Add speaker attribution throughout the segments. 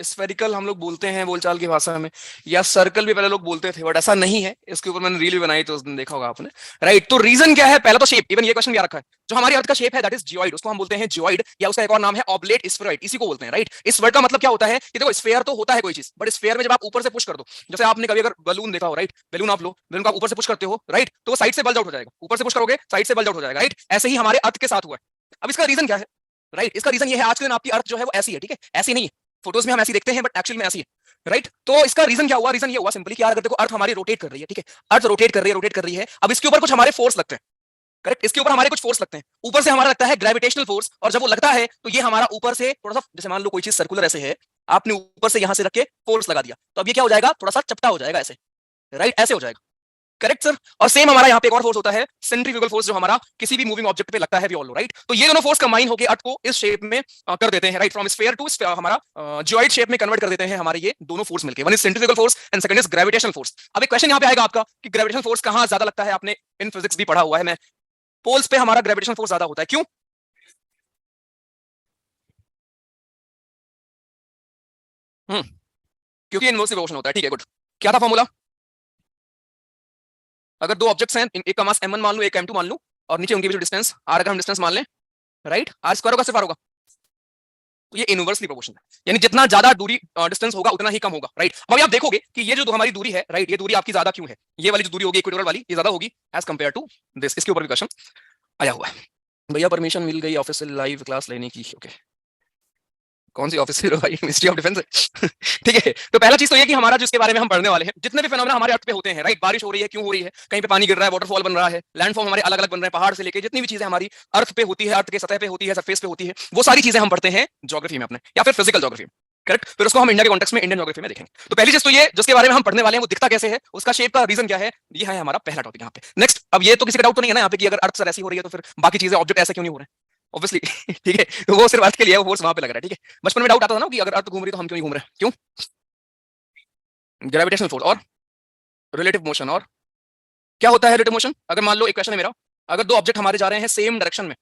Speaker 1: Spherical हम लोग बोलते हैं बोलचाल की भाषा में, या सर्कल भी पहले लोग बोलते थे, बट ऐसा नहीं है। इसके ऊपर मैंने रील भी बनाई तो उस दिन देखा होगा आपने, राइट। तो रीजन क्या है? पहला तो शेप, इवन ये क्वेश्चन भी आ रखा है, जो हमारी अर्थ का शेप है दैट इज जियोइड, उसको हम बोलते हैं जियोइड, या उसका एक और नाम है ऑब्लेट स्फेरॉइड, इसी को बोलते हैं, राइट। इस वर्ड का मतलब क्या होता है कि देखो स्फेयर तो होता है कोई चीज, बट स्फेयर में जब आप ऊपर से पुश कर दो, जैसे आपने कभी अगर बलून देखा हो, राइट, बलून आप लो, बलून को आप ऊपर से पुश करते हो, राइट, तो वो साइड से बल्ज आउट हो जाएगा, ऊपर से पुश करोगे साइड से बल्ज आउट हो जाएगा, राइट। ऐसे ही हमारे अर्थ के साथ हुआ है। अब इसका रीजन क्या है? राइट, इसका रीजन ये है आज के दिन आपकी अर्थ जो है वो ऐसी है, ठीक है, ऐसी नहीं है। फोटोज में हम ऐसी देखते हैं बट एक्चुअल में ऐसी है, राइट। तो इसका रीजन क्या हुआ? रीजन ये हुआ सिंपली कि यार अगर देखो अर्थ हमारी रोटेट कर रही है, ठीक है, अर्थ रोटेट कर रही है, रोटेट कर रही है, अब इसके ऊपर कुछ हमारे फोर्स लगते हैं, करेक्ट, इसके ऊपर हमारे कुछ फोर्स लगते हैं, ऊपर से हमारा लगता है ग्रेविटेशनल फोर्स, और जब वो लगता है तो ये हमारा ऊपर से थोड़ा सा, जैसे मान लो कोई चीज सर्कुलर ऐसे है, आपने ऊपर से यहां से रख के फोर्स लगा दिया, तो अब ये क्या हो जाएगा? थोड़ा सा चपटा हो जाएगा ऐसे, राइट, ऐसे हो जाएगा, करेक्ट सर। और सेम हमारा यहाँ पे एक और फोर्स होता है सेंट्रीफ्यूगल फोर्स, जो हमारा किसी भी मूविंग ऑब्जेक्ट पे लगता है, वी ऑल नो, राइट। तो ये दोनों फोर्स कंबाइन होकर अर्थ को इस शेप में कर देते हैं, राइट, फ्रॉम स्फीयर टू हमारा जियोइड शेप में कन्वर्ट कर देते हैं हमारे ये दोनों फोर्स मिलकर। One is centrifugal force and second is gravitational force. अब एक क्वेश्चन यहाँ पे आएगा आपका कि ग्रेविटेशनल फोर्स कहाँ ज्यादा लगता है? आपने इन फिजिक्स भी पढ़ा हुआ है, मैं पोल्स पे हमारा ग्रेविटेशनल फोर्स ज्यादा होता है, क्यों? क्योंकि इनवर्सली प्रोपोर्शनल होता है, ठीक है, गुड। क्या था फॉर्मूला? अगर दो ऑब्जेक्ट्स हैं, एक का मास m1 मान लूं, एक m2 मान लूं, और नीचे उनके बीच डिस्टेंस r, अगर हम डिस्टेंस मान लें, राइट, r स्क्वायर होगा, सिर्फ r होगा, तो ये इनवर्सली प्रोपोर्शनल है, यानी जितना ज्यादा दूरी डिस्टेंस होगा उतना ही कम होगा, राइट। अब आप देखोगे कि ये जो हमारी दूरी है, राइट, ये दूरी आपकी ज्यादा क्यों है? ये वाली जो दूरी होगी इक्वेटोरियल वाली, ये ज्यादा होगी एज कंपेयर टू दिस। इसके ऊपर भी क्वेश्चन आया हुआ है। भैया परमिशन मिल गई ऑफिस से लाइव क्लास लेने की, ओके। कौन सी ऑफिस से भाई? मिनिस्ट्री ऑफ डिफेंस है ठीक है। तो पहला चीज तो ये कि हमारा जिसके बारे में हम पढ़ने वाले हैं, जितने भी फिनोमेना हमारे अर्थ पे होते हैं, राइट, बारिश हो रही है, क्यों हो रही है? कहीं पे पानी गिर रहा है, वाटरफॉल बन रहा है, लैंडफॉर्म हमारे अलग अलग बन रहे हैं, पहाड़ से लेके जितनी भी चीजें हमारी अर्थ पे होती है, अर्थ के सतह पे होती है, सरफेस पे होती है, वो सारी चीजें हम पढ़ते हैं ज्योग्राफी में अपने, या फिर फिजिकल ज्योग्राफी में, करेक्ट। फिर उसको हम इंडिया के कॉन्टेक्स्ट में इंडियन ज्योग्राफी में देखेंगे। तो पहली चीज तो ये जिसके बारे में हम पढ़ने वाले हैं वो दिखता कैसे है, उसका शेप का रीजन क्या है, ये है हमारा पहला टॉपिक यहाँ पे। नेक्स्ट, अब ये तो किसी का डाउट तो नहीं है ना यहाँ पे कि अगर अर्थ सर ऐसी हो रही है तो फिर बाकी चीजें ऑब्जेक्ट ऐसे क्यों नहीं हो रहे हैं? ऑब्वियसली ठीक है, तो वो सिर्फ अर्थ के लिए वो फोर्स वहां पे लग रहा है, ठीक है। बचपन में डाउट आता था ना कि अगर अर्थ घूम रही तो हम क्यों नहीं घूम रहे हैं? क्यों? ग्रेविटेशनल फोर्स और रिलेटिव मोशन। और क्या होता है रिलेटिव मोशन? अगर मान लो एक क्वेश्चन है मेरा, अगर दो ऑब्जेक्ट हमारे जा रहे हैं सेम डायरेक्शन में,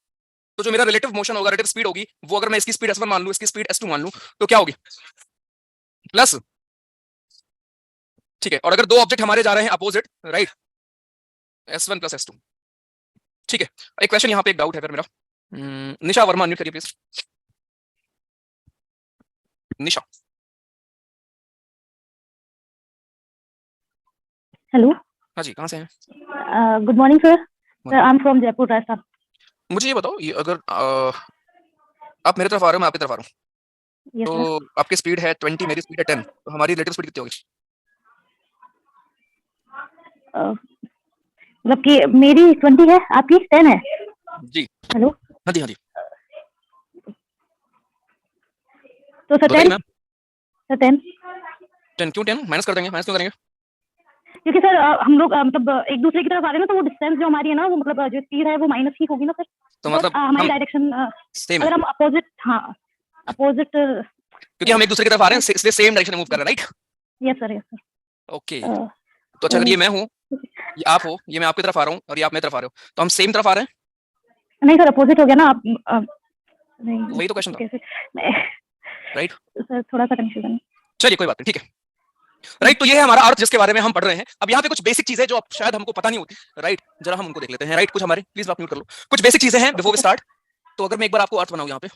Speaker 1: तो जो मेरा रिलेटिव मोशन होगा, रिलेटिव स्पीड होगी, वो अगर मैं इसकी स्पीड s1 मान लूं, इसकी स्पीड s2 मान लूं, तो क्या होगी? प्लस, ठीक है। और अगर दो ऑब्जेक्ट हमारे जा रहे हैं opposite, right, s1 plus s2, ठीक है। एक क्वेश्चन यहाँ पे एक डाउट है फिर मेरा, निशा वर्मा अनम्यूट करिए प्लीज। निशा,
Speaker 2: हेलो,
Speaker 1: हाँ जी, कहाँ से हैं?
Speaker 2: Good morning sir. Sir I am from Jaipur Rajasthan.
Speaker 1: मुझे ये बताओ, ये अगर आप मेरी तरफ आ रहे हो, मैं आपकी तरफ आ रहा हूँ,
Speaker 2: यस सर।
Speaker 1: तो आपकी स्पीड है 20, मेरी स्पीड है 10, तो हमारी रिलेटिव स्पीड कितनी होगी?
Speaker 2: मतलब कि मेरी 20 है, आपकी 10 है।
Speaker 1: जी,
Speaker 2: हेलो,
Speaker 1: हाँ जी, हाँ जी,
Speaker 2: तो सर
Speaker 1: बताइए
Speaker 2: 10,
Speaker 1: मैम।
Speaker 2: सर 10।
Speaker 1: 10 क्यों? 10 माइनस कर देंगे, माइनस क्यों करेंगे?
Speaker 2: क्योंकि सर हम लोग मतलब एक दूसरे की तरफ आ रहे हैं ना, तो वो डिस्टेंस जो हमारी है ना, वो मतलब जो स्पीड है वो माइनस ही होगी ना सर।
Speaker 1: तो
Speaker 2: बट
Speaker 1: मतलब
Speaker 2: हमारी
Speaker 1: हम
Speaker 2: डायरेक्शन
Speaker 1: सेम है,
Speaker 2: अगर हम अपोजिट, हाँ अपोजिट।
Speaker 1: क्योंकि हम एक दूसरे की तरफ आ रहे हैं, इसलिए सेम डायरेक्शन में मूव कर रहे हैं, right.
Speaker 2: Yes sir, yes sir.
Speaker 1: Okay, तो अच्छा, अगर ये मैं हूँ, ये आप हो, ये मैं आपकी तरफ आ रहा हूँ और ये आप मेरी तरफ आ रहे हो, तो हम सेम तरफ आ रहे हैं?
Speaker 2: नहीं सर, अपोजिट हो गया ना आप। नहीं,
Speaker 1: वही तो क्वेश्चन था,
Speaker 2: कैसे?
Speaker 1: राइट।
Speaker 2: सर थोड़ा सा कंफ्यूजन है।
Speaker 1: चलिए कोई बात नहीं, ठीक है, राइट। तो ये है हमारा अर्थ जिसके बारे में हम पढ़ रहे हैं। अब यहाँ पे कुछ बेसिक चीजें जो अब शायद हमको पता नहीं होती, राइट, जरा हम उनको देख लेते हैं, राइट। कुछ हमारे, प्लीज आप म्यूट कर लो, कुछ बेसिक चीजें हैं बिफोर वी स्टार्ट। तो अगर मैं एक बार आपको अर्थ बनाऊं यहाँ पे,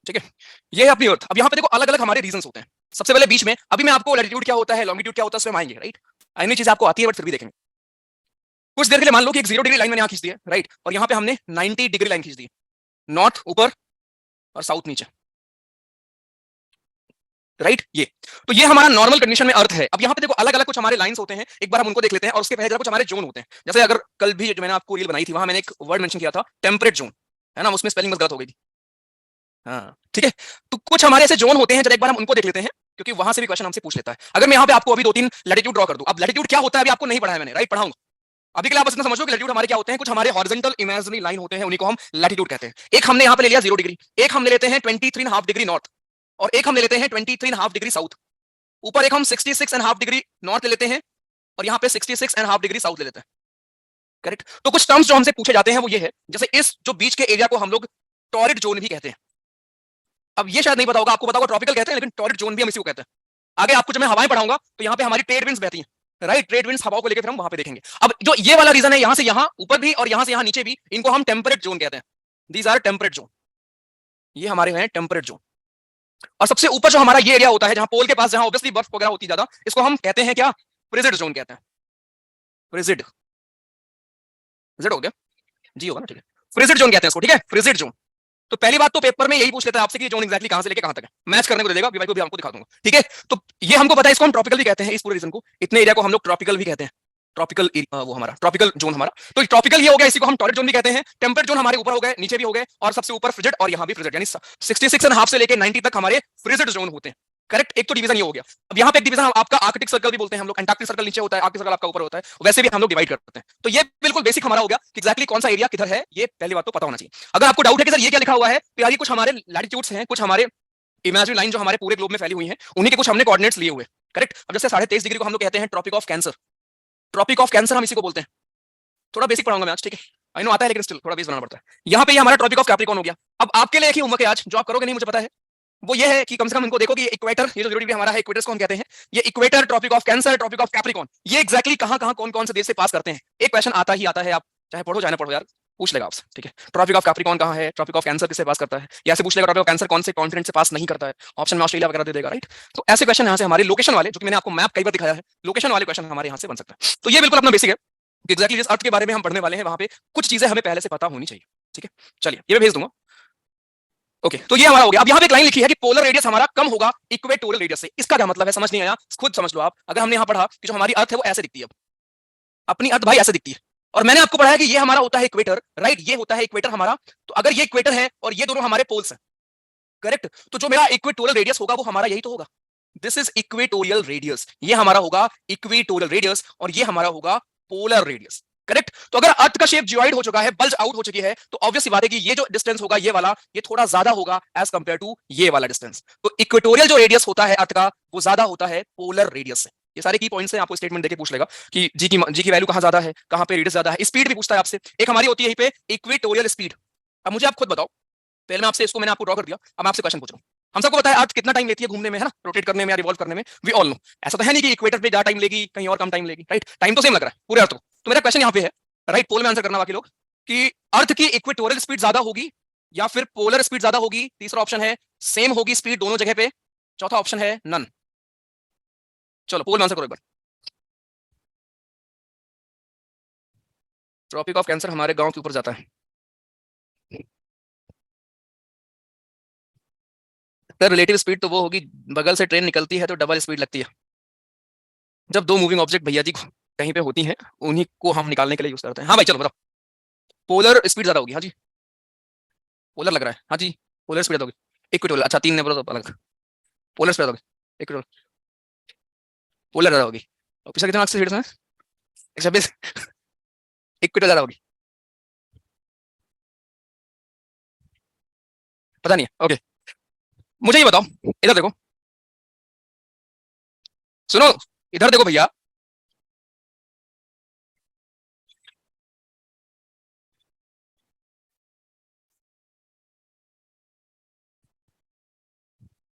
Speaker 1: ठीक है, ये है अपनी अर्थ। अब यहाँ पे देखो अलग अलग हमारे रीजंस होते हैं। सबसे पहले बीच में, अभी मैं आपको लैटिट्यूड क्या होता है, लॉन्गिट्यूड क्या होता है, उसमें आएंगे, राइट। अन्य चीज आपको आती है बट फिर भी देखेंगे। कुछ देर के लिए मान लो कि एक 0 डिग्री लाइन मैंने यहाँ खींच दी है, राइट, और यहाँ पे हमने 90 डिग्री लाइन खींच दी, नॉर्थ ऊपर और साउथ नीचे, राइट। ये हमारा नॉर्मल कंडीशन में अर्थ है। अब यहाँ पे देखो अलग अलग कुछ हमारे लाइंस होते हैं, एक बार हम उनको देख लेते हैं। और उसके पहले जरा कुछ हमारे जोन होते हैं। जैसे अगर कल भी जो मैंने आपको रील बनाई थी, वहां मैंने एक वर्ड मेंशन किया था, टेम्परेट जोन, है ना, उसमें स्पेलिंग बस गलत हो गई थी, हाँ, ठीक है। तो कुछ हमारे ऐसे जोन होते हैं, जरा एक बार हम उनको देख लेते हैं, क्योंकि वहां से भी क्वेश्चन हमसे पूछ लेता है। अगर मैं यहाँ पे आपको अभी 2-3 लैटिट्यूड ड्रॉ कर दूं। अब लैटिट्यूड क्या होता है अभी आपको नहीं पढ़ा है मैंने, राइट, पढ़ाऊंगा। अभी के लिए आप बस इतना समझो कि लैटिट्यूड हमारे क्या होते हैं, कुछ हमारे हॉरिजॉन्टल इमेजिनरी लाइन होते हैं, उन्हीं को हम लैटिट्यूड कहते हैं। एक हमने यहाँ पे ले लिया 0 डिग्री, एक हम ले लेते हैं 23.5 डिग्री नॉर्थ, और एक हम ले लेते हैं 23.5 डिग्री साउथ। ऊपर एक हम 66.5 डिग्री नॉर्थ ले लेते हैं, और यहाँ पे 66.5 डिग्री साउथ ले लेते हैं। करेक्ट। तो कुछ टर्म्स जो हमसे पूछे जाते हैं वो ये है, जैसे इस जो बीच के एरिया को हम लोग टॉरिड जोन भी कहते हैं। अब ये शायद नहीं पता होगा आपको, पता होगा ट्रॉपिकल कहते हैं, लेकिन टॉरिड जोन भी हम इसी को कहते हैं। आगे आपको जब मैं हवाएं पढ़ाऊंगा तो यहाँ पे हमारी ट्रेड विंड्स बहती हैं, राइट। ट्रेड विंड्स हवाओं को लेकर फिर हम वहां पे देखेंगे। अब जो ये वाला रीजन है, यहां से यहां ऊपर भी और यहां से यहां नीचे भी, इनको हम टेम्परेट जोन कहते हैं। दीज आर टेम्परेट जोन, ये हमारे हैं टेम्परेट जोन। और सबसे ऊपर जो हमारा ये एरिया होता है जहां पोल के पास, जहां ऑब्वियसली बर्फ वगैरह होती है ज्यादा, इसको हम कहते हैं क्या, फ्रिजिड जोन कहते हैं। फ्रिजिड, फ्रिजिड हो गया जी, होगा ना, ठीक है। फ्रिजिड जोन कहते हैं इसको, ठीक है, फ्रिजिड जोन। तो पहली बात तो पेपर में यही पूछ लेता है आपसे कि जोन एग्जैक्टली कहां से लेके कहां तक है, मैच करने को दे देगा, भाई को भी हमको दिखा दूंगा, ठीक है। तो ये हमको पता है, इसको हम ट्रॉपिकल भी कहते हैं, इस पूरे रीजन को, इतने एरिया को हम लोग ट्रॉपिकल भी कहते हैं। ट्रॉपिकल वो हमारा ट्रॉपिकल जोन हमारा, तो ट्रॉपिकल ये हो गया, इसी को हम टॉरिड जोन भी कहते हैं। टेम्परेट जोन हमारे ऊपर हो गए, नीचे भी हो गए, और सबसे ऊपर फ्रिजिड, और यहाँ भी फ्रिजिड, यानी 66.5 से लेके 90 तक हमारे फ्रिजिड जोन होते हैं, करेक्ट। एक तो डिवीजन ये हो गया। अब यहाँ पे एक डिवीजन आपका आर्कटिक सर्कल भी बोलते हैं हम लोग, अंटार्कटिक सर्कल नीचे होता है, आर्कटिक सर्कल आपका ऊपर होता है, वैसे भी हम लोग डिवाइड करते हैं। तो ये बिल्कुल बेसिक हमारा हो गया कि एक्जैक्टली कौन सा एरिया किधर है, ये पहली बात तो पता होना चाहिए। अगर आपको डाउट है कि सर ये क्या लिखा हुआ है, तो यार ये कुछ हमारे लैटिट्यूड्स हैं, कुछ हमारे इमेजिनरी लाइन जो हमारे पूरे ग्लोब में फैली हुई हैं, उन्हीं के कुछ हमने कोऑर्डिनेट्स लिए हुए, करेक्ट। अब जैसे 23.5 डिग्री को हम लोग कहते हैं tropic of cancer, tropic of cancer हम इसी को बोलते हैं। थोड़ा बेसिक पढ़ाऊंगा मैं आज, ठीक है, आई नो आता है, लेकिन स्टिल थोड़ा बेस बनाना पड़ता है। यहाँ पे ये हमारा ट्रॉपिक ऑफ कैप्रिकॉर्न हो गया। अब आपके लिए एक ही होमवर्क है आज, जो आप करोगे नहीं मुझे पता है, वो ये है कि कम से कम इनको देखो कि इक्वेटर, ये जो जरूरी हमारा है, इक्वेटर्स को हम कहते हैं, ये equator, tropic of cancer, tropic of capricorn, ये एक्जैक्टली कहां कहां कौन कौन से देश से पास करते हैं। एक क्वेश्चन आता ही आता है, आप चाहे पढ़ो चाहे ना पढ़ो यार, पूछ लेगा आपसे, ठीक है। ट्रॉपिक ऑफ कैप्रिकॉर्न कहां है, ट्रॉपिक ऑफ कैंसर किससे पास करता है, या ऐसे पूछ लेगा ट्रॉपिक ऑफ कैंसर कौन से कॉन्टिनेंट से पास नहीं करता है, ऑप्शन में ऑस्ट्रेलिया वगैरह दे देगा, राइट। तो ऐसे क्वेश्चन यहाँ से हमारे लोकेशन वाले, जो कि मैंने आपको मैप कई बार दिखाया है, लोकेशन वाले क्वेश्चन हमारे यहाँ से बन सकता है। तो ये बिल्कुल अपना बेसिक है, एक्जैक्टली जिस अर्थ के बारे में हम पढ़ने वाले हैं, वहां पे कुछ चीजें हमें पहले से पता होनी चाहिए, ठीक है। चलिए ये मैं भेज दूंगा, ओके। तो ये हमारा हो गया। अब यहाँ पे एक लाइन लिखी है कि पोलर रेडियस हमारा कम होगा इक्वेटोरियल रेडियस से। इसका क्या मतलब है, समझ नहीं आया, खुद समझ लो आप। अगर हमने यहाँ पढ़ा कि जो हमारी अर्थ है वो ऐसे दिखती है, अपनी अर्थ भाई ऐसे दिखती है, और मैंने आपको पढ़ाया कि ये हमारा होता है इक्वेटर, राइट, ये होता है इक्वेटर हमारा। तो अगर ये इक्वेटर है और ये दोनों हमारे पोल्स हैं, करेक्ट, तो जो मेरा इक्वेटोरियल रेडियस होगा वो हमारा यही तो होगा। दिस इज इक्वेटोरियल रेडियस, ये हमारा होगा इक्वेटोरियल रेडियस, और ये हमारा होगा पोलर रेडियस, करेक्ट। तो अगर अर्थ का शेप जियोइड हो चुका है, बल्ज आउट हो चुकी है, तो ऑब्वियस बात है कि ये जो डिस्टेंस होगा ये वाला, ये थोड़ा ज्यादा होगा एज कंपेयर टू ये वाला डिस्टेंस। तो इक्वेटोरियल जो रेडियस होता है अर्थ का, वो ज्यादा होता है पोलर रेडियस से। ये सारे की पॉइंट्स हैं, आपको स्टेटमेंट देके पूछ लेगा कि जी की वैल्यू कहां ज्यादा है, कहां पे रेडियस ज्यादा है। स्पीड भी पूछता है आपसे, एक हमारी होती है यहीं पे इक्वेटोरियल स्पीड। अब मुझे आप खुद बताओ, पहले मैं आपसे इसको मैंने आपको ड्रॉ कर दिया, अब मैं आपसे क्वेश्चन पूछ रहा हूं। हम सबको पता है अर्थ कितना टाइम लेती है घूमने में, है ना, रोटेट करने में या रिवॉल्व करने में, वी ऑल नो। ऐसा तो है नहीं कि इक्वेटर पे ज्यादा टाइम लेगी, कहीं और कम टाइम लेगी, राइट, टाइम तो सेम लग रहा है पूरे अर्थ को। तो मेरा क्वेश्चन यहाँ पे है, राइट, पोल में आंसर करना बाकी लोग, कि अर्थ की इक्वेटोरियल स्पीड ज्यादा होगी या फिर पोलर स्पीड ज्यादा होगी। तीसरा ऑप्शन है सेम होगी स्पीड दोनों जगह पे, चौथा ऑप्शन है नन। चलो पोल में आंसर करो एक बार। ट्रॉपिक ऑफ कैंसर हमारे गांव के ऊपर जाता है सर। रिलेटिव स्पीड तो वो होगी, बगल से ट्रेन निकलती है तो डबल स्पीड लगती है। जब दो मूविंग ऑब्जेक्ट भैया जी कहीं पे होती हैं, उन्हीं को हम निकालने के लिए यूज करते हैं। हाँ भाई चलो बताओ, पोलर स्पीड ज्यादा होगी, हाँ जी, पोलर लग रहा है, हाँ जी, पोलर स्पीड होगी। इक्वेटोरियल, अच्छा तीन ने बोला तो अलग, पोलर स्पीड होगी, इक्वेटोरियल, पोलर ज्यादा होगी। और पिछला कितना मार्क्स से 126, इक्वेटोरियल ज्यादा होगी, पता नहीं है, ओके। मुझे ये बताओ, इधर देखो, सुनो, इधर देखो भैया,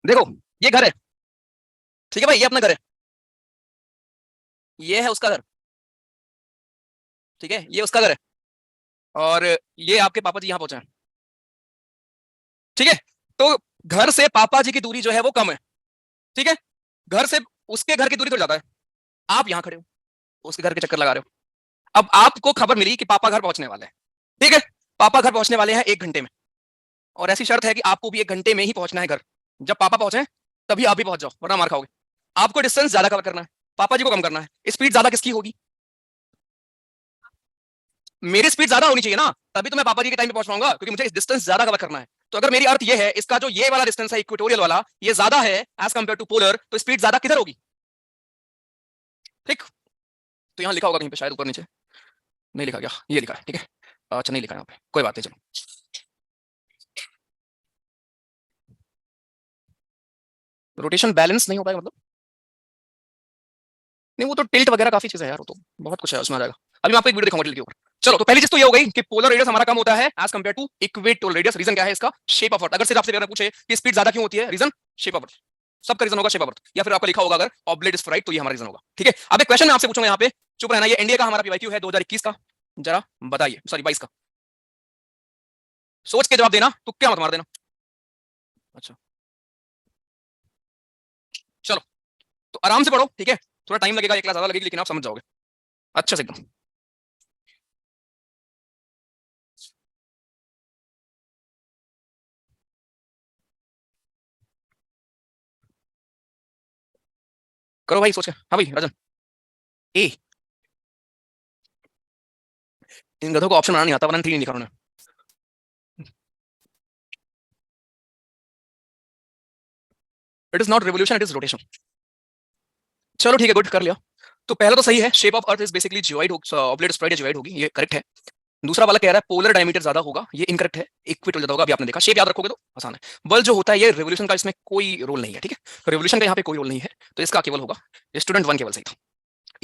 Speaker 1: देखो, ये घर है, ठीक है भाई, ये अपना घर है, ये है उसका घर, ठीक है, ये उसका घर है, और ये आपके पापा जी यहाँ पहुंचे हैं, ठीक है। तो घर से पापा जी की दूरी जो है वो कम है, ठीक है। घर से उसके घर की दूरी तो ज्यादा है। आप यहाँ खड़े हो, उसके घर के चक्कर लगा रहे हो। अब आपको खबर मिली कि पापा घर पहुंचने वाले हैं, ठीक है, पापा घर पहुंचने वाले हैं 1 घंटे में, और ऐसी शर्त है कि आपको भी 1 घंटे में ही पहुंचना है घर। जब पापा पहुंचे तभी आप भी पहुंच जाओ, वरना मार खाओगे। आपको डिस्टेंस ज्यादा कवर करना है, पापा जी को कम करना है। स्पीड ज्यादा किसकी होगी, मेरी स्पीड ज्यादा होनी चाहिए ना, तभी तो मैं पापा जी के टाइम पे पहुंच पाऊंगा, क्योंकि मुझे डिस्टेंस ज्यादा कवर करना है। तो अगर मेरी अर्थ ये है, इसका जो ये वाला डिस्टेंस है इक्वेटोरियल वाला, ये ज्यादा है एज कंपेयर टू पोलर, तो स्पीड ज्यादा किधर होगी, ठीक। तो यहाँ लिखा होगा कहीं पे शायद ऊपर नीचे, नहीं लिखा गया, ये लिखा है, ठीक है, अच्छा नहीं लिखा यहाँ पे, कोई बात नहीं, चलो। रोटेशन बैलेंस नहीं हो पाएगा मतलब, नहीं वो तो टिल्ट वगैरह काफी चीजें है यार, वो तो बहुत कुछ है उसमें आ जाएगा। अभी मैं आपको एक वीडियो दिखाऊंगा टिल्ट के ऊपर, चलो तो पहली चीज तो ये हो गई कि पोलर रेडियस हमारा कम होता है as compare to equatorial radius. Reason क्या है इसका? Shape of earth. अगर सिर्फ आपसे पेपर में पूछे कि स्पीड ज्यादा क्यों होती है, रीजन शेप ऑफ अर्थ। सबका रीजन होगा शेप ऑफ अर्थ, या फिर आपको लिखा होगा अगर ऑब्लेट इज राइट तो ये हमारा रीजन होगा। ठीक है, अब एक क्वेश्चन मैं आपसे पूछूंगा यहाँ पे, चुप रहना। ये एनडीए का हमारा पीवाईक्यू है 2021 का, जरा बताइए, सॉरी 22 का। सोच के जवाब देना, तुक्के मत मार देना। अच्छा चलो, तो आराम से पढ़ो, ठीक है? थोड़ा टाइम लगेगा, एक क्लास ज्यादा लगेगी, लेकिन आप समझ जाओगे अच्छे से एकदम। करो भाई सोच के। हाँ भाई राजन। ए, इन गधों को ऑप्शन बनाना नहीं आता, वरना 3 नहीं लिखा उन्होंने। It is not revolution, it is rotation. चलो ठीक है, गुड, कर लिया। तो पहला तो सही है, shape of earth is basically geoid, oblate spread या जियोइड होगी, ये करेक्ट है। दूसरा वाला कह रहा है पोलर डायमीटर ज्यादा होगा, ये इनकरेक्ट है, इक्वेटोरियल ज्यादा होगा। अभी आपने देखा, शेप याद रखोगे तो आसान है। बल जो होता है ये रिवोल्यूशन का इसमें कोई रोल नहीं है, ठीक है? रिवोल्यूशन का यहाँ पे कोई रोल नहीं है, तो इसका केवल होगा स्टूडेंट 1 केवल सही था।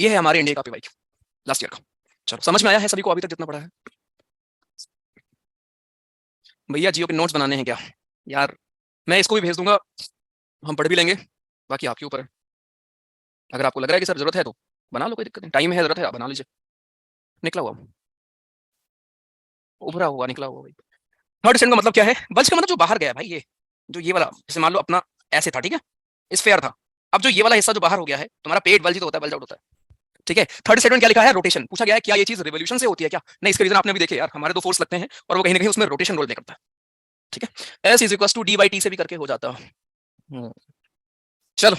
Speaker 1: ये है हमारे इंडिया का पीवाईक्यू लास्ट ईयर का। चलो समझ में आया है सभी को अभी तक जितना पढ़ा है? भैया जियो के नोट्स बनाने हैं क्या यार? मैं इसको भी भेज दूंगा, हम पढ़ भी लेंगे, बाकी आपके ऊपर है। अगर आपको लग रहा है कि सर जरूरत है तो बना लो, कोई दिक्कत नहीं। टाइम है, जरूरत है, आप बना लीजिए। निकला हुआ, उभरा हुआ, निकला हुआ भाई। थर्ड स्टैंड का मतलब क्या है? बल्ज का मतलब जो बाहर गया है भाई, ये जो ये वाला, जैसे मान लो अपना ऐसे था, ठीक है, इस फेयर था। अब जो ये वाला हिस्सा जो बाहर हो गया है, तुम्हारा पेट बल्ज ही तो होता है, बल्ज आउट होता है। ठीक है, थर्ड स्टेटमेंट क्या लिखा है? रोटेशन। पूछा गया है क्या ये चीज रिवोल्यूशन से होती है क्या? नहीं, इसका रीजन आपने भी देखे यार, हमारे 2 फोर्स लगते हैं और वो कहीं ना कहीं उसमें रोटेशन रोल प्ले करता है। ठीक है, S is equal to D by T से भी करके हो जाता है। चलो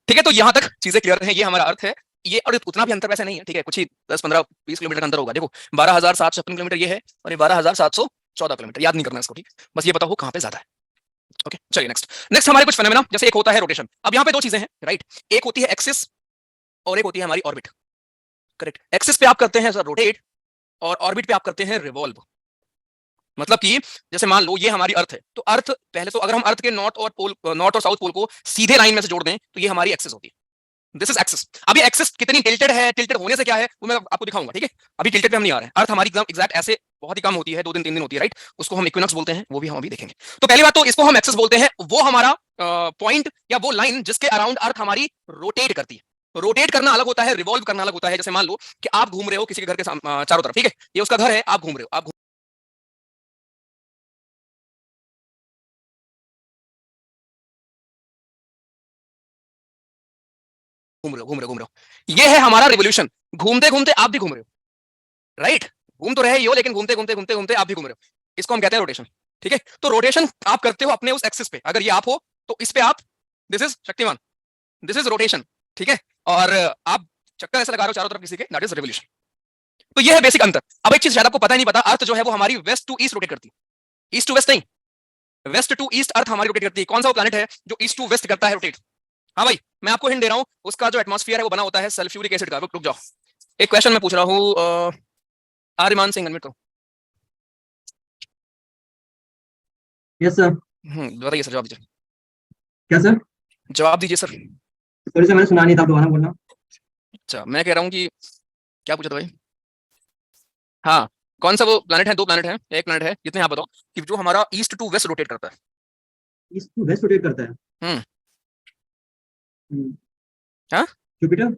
Speaker 1: ठीक है, तो यहां तक चीजें क्लियर हैं, ये हमारा अर्थ है। ये और उतना भी अंतर वैसे नहीं है, ठीक है, कुछ ही 10-15-20 किलोमीटर का अंतर होगा। देखो 12,756 किलोमीटर ये है, और ये 12,714 किलोमीटर, याद नहीं करना इसको, ठीक, बस ये पता हो कहां पे ज्यादा है। ओके चलिए नेक्स्ट। नेक्स्ट हमारे कुछ फेनोमेना, जैसे एक होता है रोटेशन। अब यहाँ पे 2 चीजें हैं, राइट? एक होती है एक्सिस और एक होती है हमारी ऑर्बिट। करेक्ट, एक्सिस पे आप करते हैं सर रोटेट, और ऑर्बिट पे आप करते हैं रिवॉल्व। मतलब कि जैसे मान लो ये हमारी अर्थ है, तो अर्थ पहले तो अगर हम अर्थ के नॉर्थ और साउथ पोल को सीधे लाइन में से जोड़ दें तो ये हमारी एक्सिस होती है। This is axis. अभी एक्सिस कितनी टिल्टेड है, टिल्टेड होने से क्या है वो मैं आपको दिखाऊंगा, ठीक है? अभी टिल्टेड पे हम नहीं आ रहे हैं। अर्थ हमारी एकदम एग्जैक्ट ऐसे बहुत ही कम होती है, 2 दिन 3 दिन होती है, राइट? उसको हम इक्विनॉक्स बोलते हैं, वो भी हम अभी देखेंगे। तो पहली बात तो इसको हम एक्सिस बोलते हैं, वो हमारा पॉइंट या वो लाइन जिसके अराउंड अर्थ हमारी रोटेट करती है। रोटेट करना अलग होता है, रिवॉल्व करना अलग होता है। जैसे मान लो कि आप घूम रहे हो किसी के घर के चारों तरफ, ठीक है, ये उसका घर है, आप घूम रहे हो, आप घूम रहे हो, ये है हमारा रिवोल्यूशन। घूमते घूमते आप भी घूम रहे हो, राइट? घूम तो रहे ही हो, लेकिन घूमते घूमते घूमते घूमते आप भी घूम रहे हो, इसको हम कहते हैं रोटेशन। ठीक है, तो रोटेशन आप करते हो अपने उस एक्सिस पे। अगर ये आप हो तो इस पे आप, this is Shaktimaan, this is rotation, ठीक है? और आप चक्कर ऐसा लगा रहे हो चारों तरफ किसी के, दैट इज रिवोल्यूशन। तो ये है बेसिक अंतर। अब एक चीज शायद आपको पता ही नहीं, पता, अर्थ जो है वो हमारी वेस्ट टू ईस्ट रोटेट करती है, ईस्ट टू वेस्ट नहीं, वेस्ट टू ईस्ट अर्थ हमारी रोटेट करती है। कौन सा वो प्लैनेट है जो ईस्ट टू वेस्ट करता है रोटेट? हाँ भाई, मैं आपको हिंट दे रहा हूँ, उसका जो एटमॉस्फेयर है वो बना होता है सल्फ्यूरिक एसिड का। रुक जाओ, एक क्वेश्चन मैं पूछ रहा हूँ, आर्यमान सिंह अनम्यूट करो।
Speaker 3: Yes sir.
Speaker 1: बताइए सर, जवाब दीजिए।
Speaker 3: क्या सर?
Speaker 1: जवाब दीजिए सर।
Speaker 3: सॉरी सर, मैंने सुना नहीं था, दोबारा बोलना।
Speaker 1: अच्छा, मैं कह रहा हूँ कि क्या पूछा था भाई? हाँ, कौन सा वो प्लैनेट है? 2 प्लैनेट है, एक प्लैनेट है, जितने आप बताओ, कि जो हमारा ईस्ट टू वेस्ट रोटेट करता है।
Speaker 3: ईस्ट टू वेस्ट रोटेट करता है।
Speaker 1: हम्म।
Speaker 3: हम्म।
Speaker 1: हाँ,
Speaker 3: जुपिटर।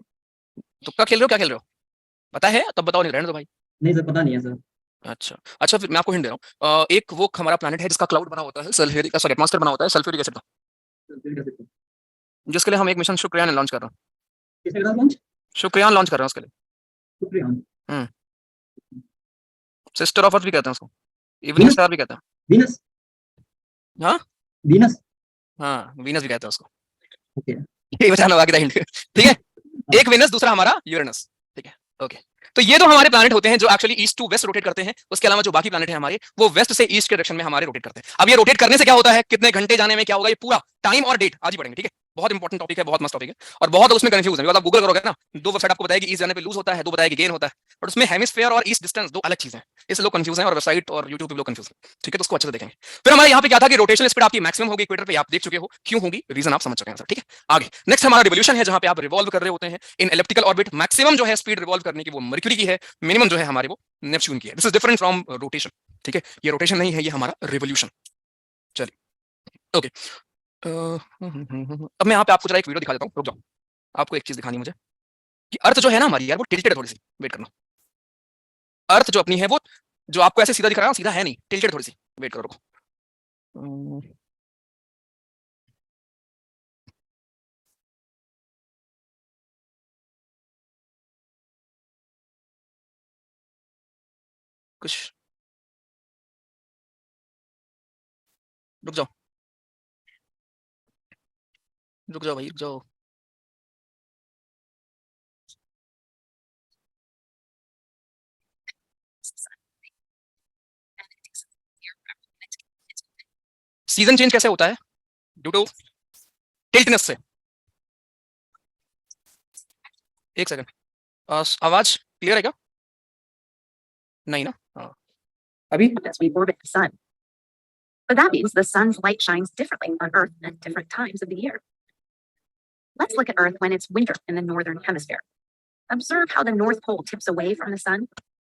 Speaker 1: तुक्का खेल रहे हो, क्या खेल रहे हो? पता है तब बताओ, नहीं रहने दो भाई।
Speaker 3: नहीं सर, पता नहीं है सर।
Speaker 1: अच्छा अच्छा, फिर मैं आपको हिंट दे रहा हूँ, एक वो हमारा प्लैनेट है जिसका क्लाउड बना होता है सल्फ्यूरिक, सॉरी एटमॉस्फेयर बना होता है सल्फ्यूरिक एसिड का, जिसके लिए हम एक मिशन शुक्रयान लॉन्च कर रहे हैं।
Speaker 3: किसने कहा लॉन्च?
Speaker 1: शुक्रयान लॉन्च कर रहे हैं उसके लिए।
Speaker 3: शुक्रिया।
Speaker 1: सिस्टर ऑफ अर्थ भी कहते हैं उसको, इवनिंग स्टार भी कहते हैं।
Speaker 3: वीनस।
Speaker 1: हाँ
Speaker 3: वीनस।
Speaker 1: हाँ, वीनस भी कहते हैं उसको।
Speaker 3: ओके।
Speaker 1: ये बचाना बाकी था हिंट, ठीक है? एक वीनस, दूसरा हमारा यूरेनस, ठीक है? ओके, तो ये तो हमारे प्लैनेट होते हैं जो actually east to west rotate करते हैं। उसके अलावा जो बाकी प्लैनेट है हमारे, वो वेस्ट से ईस्ट के डायरेक्शन में हमारे रोटेट करते हैं। अब ये रोटेट करने से क्या होता है, कितने घंटे जाने में क्या होगा, ये पूरा टाइम और डेट आज ही पढ़ेंगे, ठीक है? बहुत इंपॉर्टेंट टॉपिक है, बहुत मस्त टॉपिक है, और बहुत लोग उसमें कंफ्यूज है। आप गूगल करोगे ना, दो वेबसाइट आपको बताएगी ईस्ट जाने पे लूज होता है, दो बताएगी गेन होता है, बट उसमें हेमिस्फीयर और ईस्ट डिस्टेंस दो अलग चीजें हैं। इसलिए लोग कंफ्यूज हैं और वेबसाइट और यूट्यूब पे लोग कंफ्यूज हैं। ठीक है, तो उसको अच्छे से देखेंगे। फिर हमारे यहाँ पे क्या था कि रोटेशनल स्पीड आपकी मैक्सिमम होगी इक्वेटर पे, आप देख चुके हो क्यों होगी, रीजन आप समझ चुके हैं सर। ठीक है, आगे नेक्स्ट हमारा रिवोल्यूशन है, जहां पे आप रिवॉल्व कर रहे होते हैं इन एलिप्टिकल ऑर्बिट। मैक्सिमम जो है स्पीड रिवॉल्व करने की वो मर्क्यूरी की है, मिनिमम जो है हमारे वो नेपच्यून की है। This is different from rotation. ठीक है, ये रोटेशन नहीं है, ये हमारा रिवोल्यूशन। चलिए ओके, अब मैं यहाँ पे आपको जरा एक वीडियो दिखा देता हूँ, रुक जाओ, आपको एक चीज दिखानी है मुझे कि अर्थ जो है ना हमारी यार वो टिल्टेड है थोड़ी सी, वेट करना। अर्थ जो अपनी है वो जो आपको ऐसे सीधा दिख रहा है ना, सीधा है नहीं, टिल्टेड थोड़ी सी, वेट करो रुको। कुछ रुक जाओ, रुक जाओ भाई, रुक जाओ। सीजन चेंज कैसे होता है? ड्यू टू टिल्टनेस से। एक सेकंड, आवाज क्लियर है क्या? नहीं ना? हाँ
Speaker 4: As we orbit the sun. But that means the sun's light shines differently on Earth at different times of the year. Let's look at Earth when it's winter in the northern hemisphere. Observe how the North Pole tips away from the sun.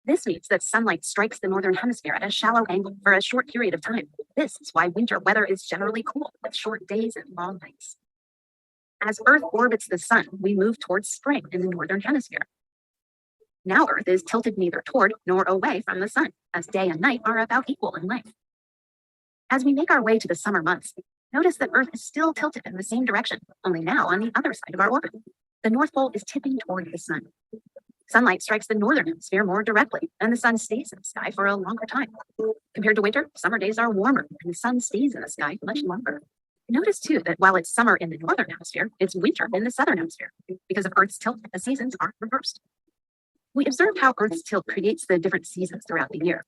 Speaker 4: This means that sunlight strikes the northern hemisphere at a shallow angle for a short period of time. This is why winter weather is generally cool, with short days and long nights. As Earth orbits the sun, we move towards spring in the northern hemisphere. Now Earth is tilted neither toward nor away from the sun, as day and night are about equal in length. As we make our way to the summer months, notice that Earth is still tilted in the same direction, only now on the other side of our orbit. The North Pole is tipping toward the sun. Sunlight strikes the northern hemisphere more directly, and the sun stays in the sky for a longer time. Compared to winter, summer days are warmer, and the sun stays in the sky much longer. Notice too that while it's summer in the northern hemisphere, it's winter in the southern hemisphere. Because of Earth's tilt, the seasons are reversed. We observed how Earth's tilt creates the different seasons throughout the year.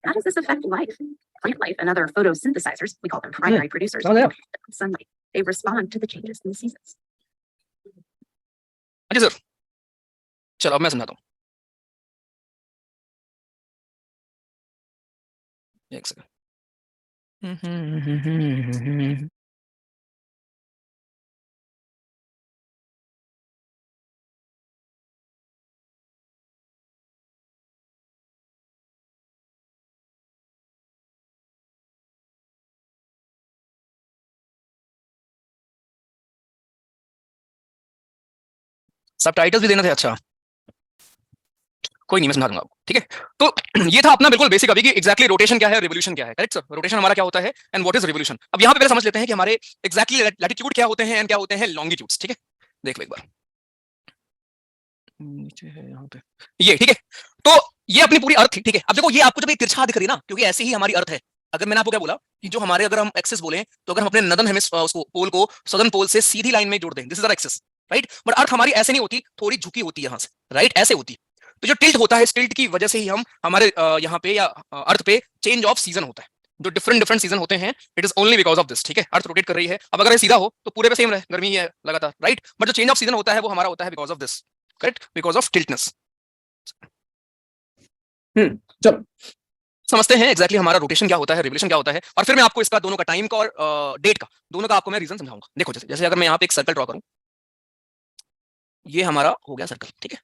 Speaker 4: How does this affect life? Plant life and other photosynthesizers, we call them primary producers,
Speaker 3: yeah.
Speaker 4: of sunlight. They respond to the changes in the seasons.
Speaker 1: जी sir, चलो अब मैं समझाता हूँ। एक second, subtitles भी देना थे। अच्छा कोई नहीं, मैं समझा दूंगा आपको। ठीक है, तो ये था अपना बिल्कुल बेसिक अभी कि एग्जैक्टली रोटेशन क्या है, रिवोल्यूशन क्या है। करेक्ट सर, रोटेशन हमारा क्या होता है एंड व्हाट इज रिवोल्यूशन। अब यहाँ पे पहले समझ लेते हैं कि हमारे एग्जैक्टली लैटिट्यूड क्या होते हैं एंड क्या होते हैं लॉन्गिट्यूड्स। ठीक है, देख लो एक बार, नीचे है यहाँ पे ये। ठीक है, तो ये अपनी पूरी अर्थ थी। ठीक है, अब देखो ये आपको जब एक तिरछा दिख रही ना, क्योंकि ऐसे ही हमारी अर्थ है। अगर मैंने आपको क्या बोला कि जो हमारे अगर हम एक्सिस बोले तो अगर हम अपने नदर्न हेमिस्फीयर उसको पोल को सदर्न पोल से सीधी लाइन में जोड़ दें, this is our axis, right. But earth हमारी ऐसे नहीं होती, थोड़ी झुकी होती है यहाँ से, राइट, ऐसे होती। तो जो टिल्ट होता है, इस टिल्ट की वजह से ही हम हमारे यहाँ पे या अर्थ पे चेंज ऑफ सीजन होता है। जो डिफरेंट डिफरेंट सीजन होते हैं, it is only because of this. ठीक है, अर्थ रोटेट कर रही है। अब अगर ये सीधा हो तो पूरे पे सेम रहे, गर्मी है लगातार, राइट। बट जो चेंज ऑफ सीजन होता है वो हमारा होता है because of this, correct, because of tiltness. चलो समझते हैं एग्जैक्टली हमारा रोटेशन क्या होता है, रिवोल्यूशन क्या होता है, और फिर मैं आपको इसका दोनों का टाइम का और डेट का, दोनों का आपको मैं रीजन समझाऊंगा। देखो जैसे अगर मैं यहाँ पे एक सर्कल ड्रॉ करूं, ये हमारा हो गया सर्कल। ठीक है,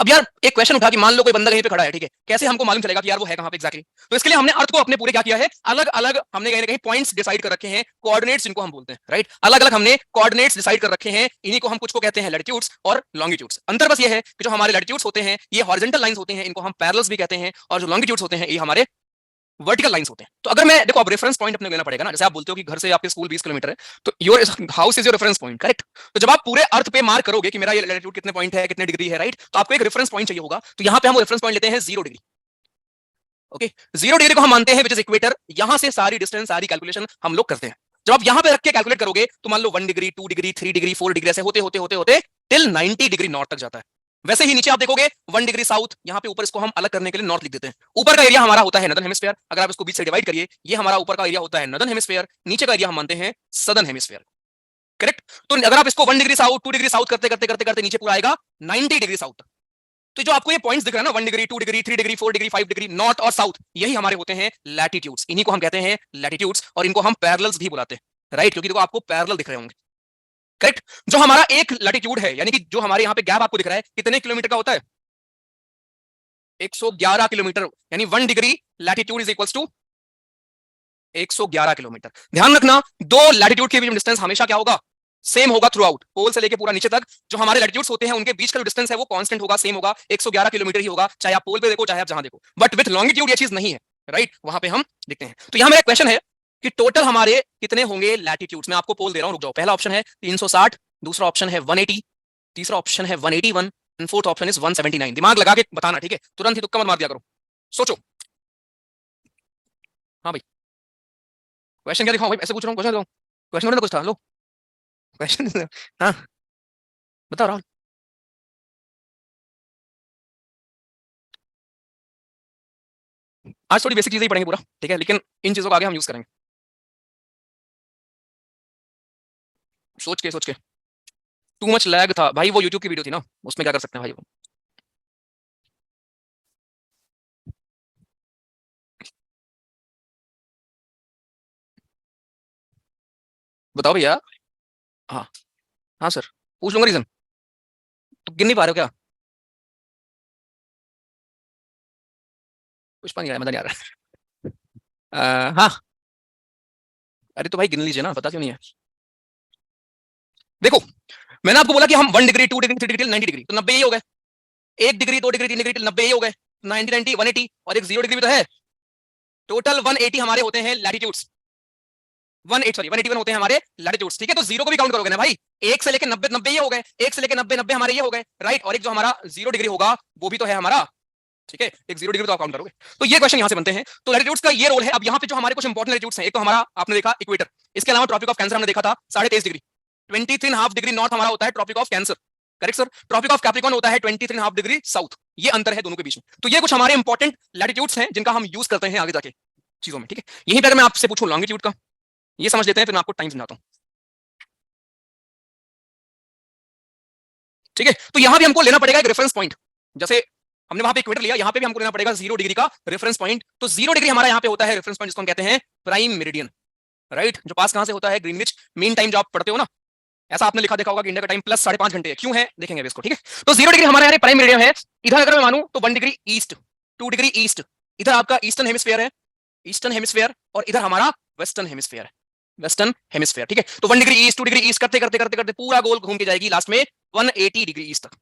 Speaker 1: अब यार एक क्वेश्चन उठा कि मान लो कोई बंदा कहीं पे खड़ा है, ठीक है, कैसे हमको मालूम चलेगा कि यार वो है कहाँ पे एग्जैक्टली। तो इसके लिए हमने अर्थ को अपने पूरे क्या किया है, अलग अलग हमने कहीं ना कहीं पॉइंट्स डिसाइड कर रखे हैं, कोऑर्डिनेट्स जिनको हम बोलते हैं, राइट। अलग अलग हमने कोऑर्डिनेट्स डिसाइड कर रखे हैं, इन्हीं को हम कुछ को कहते हैं लैटिट्यूड्स और लॉन्गिट्यूड्स। अंतर बस ये है कि जो हमारे लैटिट्यूड्स होते हैं ये हॉरिजॉन्टल लाइंस होते हैं, इनको हम पैरेलल्स भी कहते हैं, और जो लॉन्गिट्यूड्स होते हैं ये हमारे वर्टिकल लाइंस होते हैं। तो अगर मैं देखो, अब रेफरेंस पॉइंट अपने लेना पड़ेगा ना, जैसे आप बोलते हो कि घर से आपके स्कूल 20 किलोमीटर है, तो your house is your reference point, correct. तो जब आप पूरे अर्थ पे मार्क करोगे कि मेरा ये लैटिट्यूड कितने पॉइंट है, कितने डिग्री है, राइट, तो आपको एक रेफरेंस पॉइंट चाहिए होगा। तो यहाँ पे हम रेफरेंस पॉइंट लेते हैं 0 डिग्री। ओके, 0 डिग्री को हम मानते हैं विच इज इक्वेटर। यहां से सारी डिस्टेंस, सारी कैलकुलेशन हम लोग करते हैं। जब आप यहां पे रख के कैलकुलेट करोगे तो मान लो 1 डिग्री, 2 डिग्री, 3 डिग्री, 4 डिग्री, ऐसे होते होते होते होते टिल 90 डिग्री नॉर्थ तक जाता है। वैसे ही नीचे आप देखोगे 1 डिग्री साउथ, यहाँ पे ऊपर इसको हम अलग करने के लिए नॉर्थ लिख देते हैं। ऊपर का एरिया हमारा होता है नदर्न हेमिस्फीयर। अगर आप इसको बीच से डिवाइड करिए, ये हमारा ऊपर का एरिया होता है नदर्न हेमिस्फीयर, नीचे का एरिया हम मानते हैं सदर्न हेमिस्फीयर। करेक्ट। तो अगर आप इसको 1 डिग्री साउथ 2 डिग्री साउथ करते करते करते करते नीचे पूरा आएगा 90 डिग्री साउथ तक। तो जो आपको ये पॉइंट्स दिख रहा है ना 1 degree 2 degree 3 degree 4 degree 5 degree north और साउथ, यही हमारे होते हैं लैटिट्यूड्स। इन्हीं को हम कहते हैं लैटिट्यूड्स और इनको हम पैरेलल्स भी बुलाते हैं, राइट, क्योंकि देखो आपको पैरेलल दिख रहे होंगे। करेक्ट। जो हमारा एक लैटिट्यूड है यानी कि जो हमारे यहाँ पे गैप आपको दिख रहा है कितने किलोमीटर का होता है? 111 किलोमीटर, यानी 1 degree latitude is equals to 111 kilometre. ध्यान रखना दो लैटिट्यूड के बीच में डिस्टेंस हमेशा क्या होगा? सेम होगा थ्रू आउट, पोल से लेके पूरा नीचे तक जो हमारे लैटिट्यूड्स होते हैं उनके बीच का जो डिस्टेंस है वो कांस्टेंट होगा, सेम होगा, 111 किलोमीटर ही होगा, चाहे आप पोल पे देखो चाहे आप जहां देखो। बट विथ लॉन्गिट्यूड ये चीज नहीं है, राइट, वहां पे हम देखते हैं। तो यहां मेरा क्वेश्चन है कि टोटल हमारे कितने होंगे लैटिट्यूड्स। मैं आपको पोल दे रहा हूं, रुक जाओ। पहला ऑप्शन है 360, दूसरा ऑप्शन है 180, तीसरा ऑप्शन है 181 एंड फोर्थ ऑप्शन इज 179। दिमाग लगा के बताना, ठीक है, तुरंत ही तुक्का मत मार दिया करो, सोचो। हाँ भाई, क्वेश्चन क्या दिखाऊं भाई? ऐसे पूछ रहा हूँ, क्वेश्चन दिखाऊं, क्वेश्चन तो कुछ था। लो क्वेश्चन हाँ बताओ राहुल। आज थोड़ी बेसिक चीजें ही पढ़ेंगे पूरा, ठीक है, लेकिन इन चीजों को आगे हम यूज करेंगे। सोच के टू मच लैग था भाई, वो यूट्यूब की वीडियो थी ना, उसमें क्या कर सकते हैं भाई वो। बताओ भैया। हाँ हाँ सर, पूछ लूंगा रीजन। तो गिन नहीं पा रहे हो क्या? पुष्पा नहीं आया, मजा नहीं आ रहा। हाँ, अरे तो भाई गिन लीजिए ना, पता क्यों नहीं है? देखो मैंने आपको बोला कि हम 1 डिग्री 2 डिग्री 3 डिग्री 90 डिग्री, तो 90 ही हो गए। 1 डिग्री 2 डिग्री 3 डिग्री 90 ही हो गए, 90 90 180 और एक 0 डिग्री भी तो है। टोटल 180 हमारे होते हैं लैटिट्यूड्स, 181 होते हैं हमारे लैटिट्यूड्स, ठीक है। तो जीरो को भी काउंट करोगे ना भाई, 1 से लेके 90 90 ये हो गए, 1 से लेके 90 90 हमारे ये हो गए, राइट। और एक जो हमारा 0 डिग्री होगा वो भी तो है हमारा, ठीक है, एक 0 डिग्री तो आप काउंट करोगे। तो ये क्वेश्चन यहां से बनते हैं। तो लैटिट्यूड्स का ये रोल है। अब यहाँ पे जो हमारे कुछ इंपॉर्टेंट लैटिट्यूड्स हैं, एक तो हमारा आपने देखा इक्वेटर, इसके अलावा ट्रॉपिक ऑफ कैंसर हमने देखा था 23.5 डिग्री, 23.5 डिग्री नॉर्थ हमारा होता है tropic of cancer, correct sir. Tropic of capricorn होता है 23.5 डिग्री साउथ, ये अंतर है दोनों के बीच में। तो ये कुछ हमारे इंपॉर्टेंट लैटिट्यूड्स हैं जिनका हम यूज करते हैं आगे जाके चीजों में, ठीक है। यहीं पर मैं आपसे पूछूं लॉन्गिट्यूड का, ये समझ लेते हैं फिर मैं आपको टाइम समझाता हूं, ठीक है। तो यहां भी हमको लेना पड़ेगा एक रेफरेंस पॉइंट, जैसे हमने वहां पे इक्वेटर लिया, यहां पे भी हमको लेना पड़ेगा 0 डिग्री का रेफरेंस पॉइंट। तो 0 डिग्री हमारा यहां पे होता है रेफरेंस पॉइंट, जिसको हम कहते हैं प्राइम मेरिडियन, राइट, जो पास कहां से होता है? ग्रीनविच मीन टाइम, जो आप पढ़ते हो ना, ऐसा आपने लिखा देखा होगा कि इंडिया का टाइम प्लस 5.5 घंटे है, क्यों है देखेंगे इसको, ठीक है। तो 0 डिग्री हमारे यहाँ प्राइम मेरिडियन है। इधर अगर मैं मानूं तो 1 डिग्री ईस्ट, 2 डिग्री ईस्ट, इधर आपका ईस्टर्न हेमिस्फीयर है, ईस्टर्न हेमिस्फीयर, और इधर हमारा वेस्टर्न हेमिस्फीयर है, वेस्टर्न हेमिस्फीयर, ठीक है। तो 1 डिग्री ईस्ट 2 डिग्री ईस्ट करते करते करते करते पूरा गोल घूम के जाएगी लास्ट में 180 डिग्री ईस्ट तक,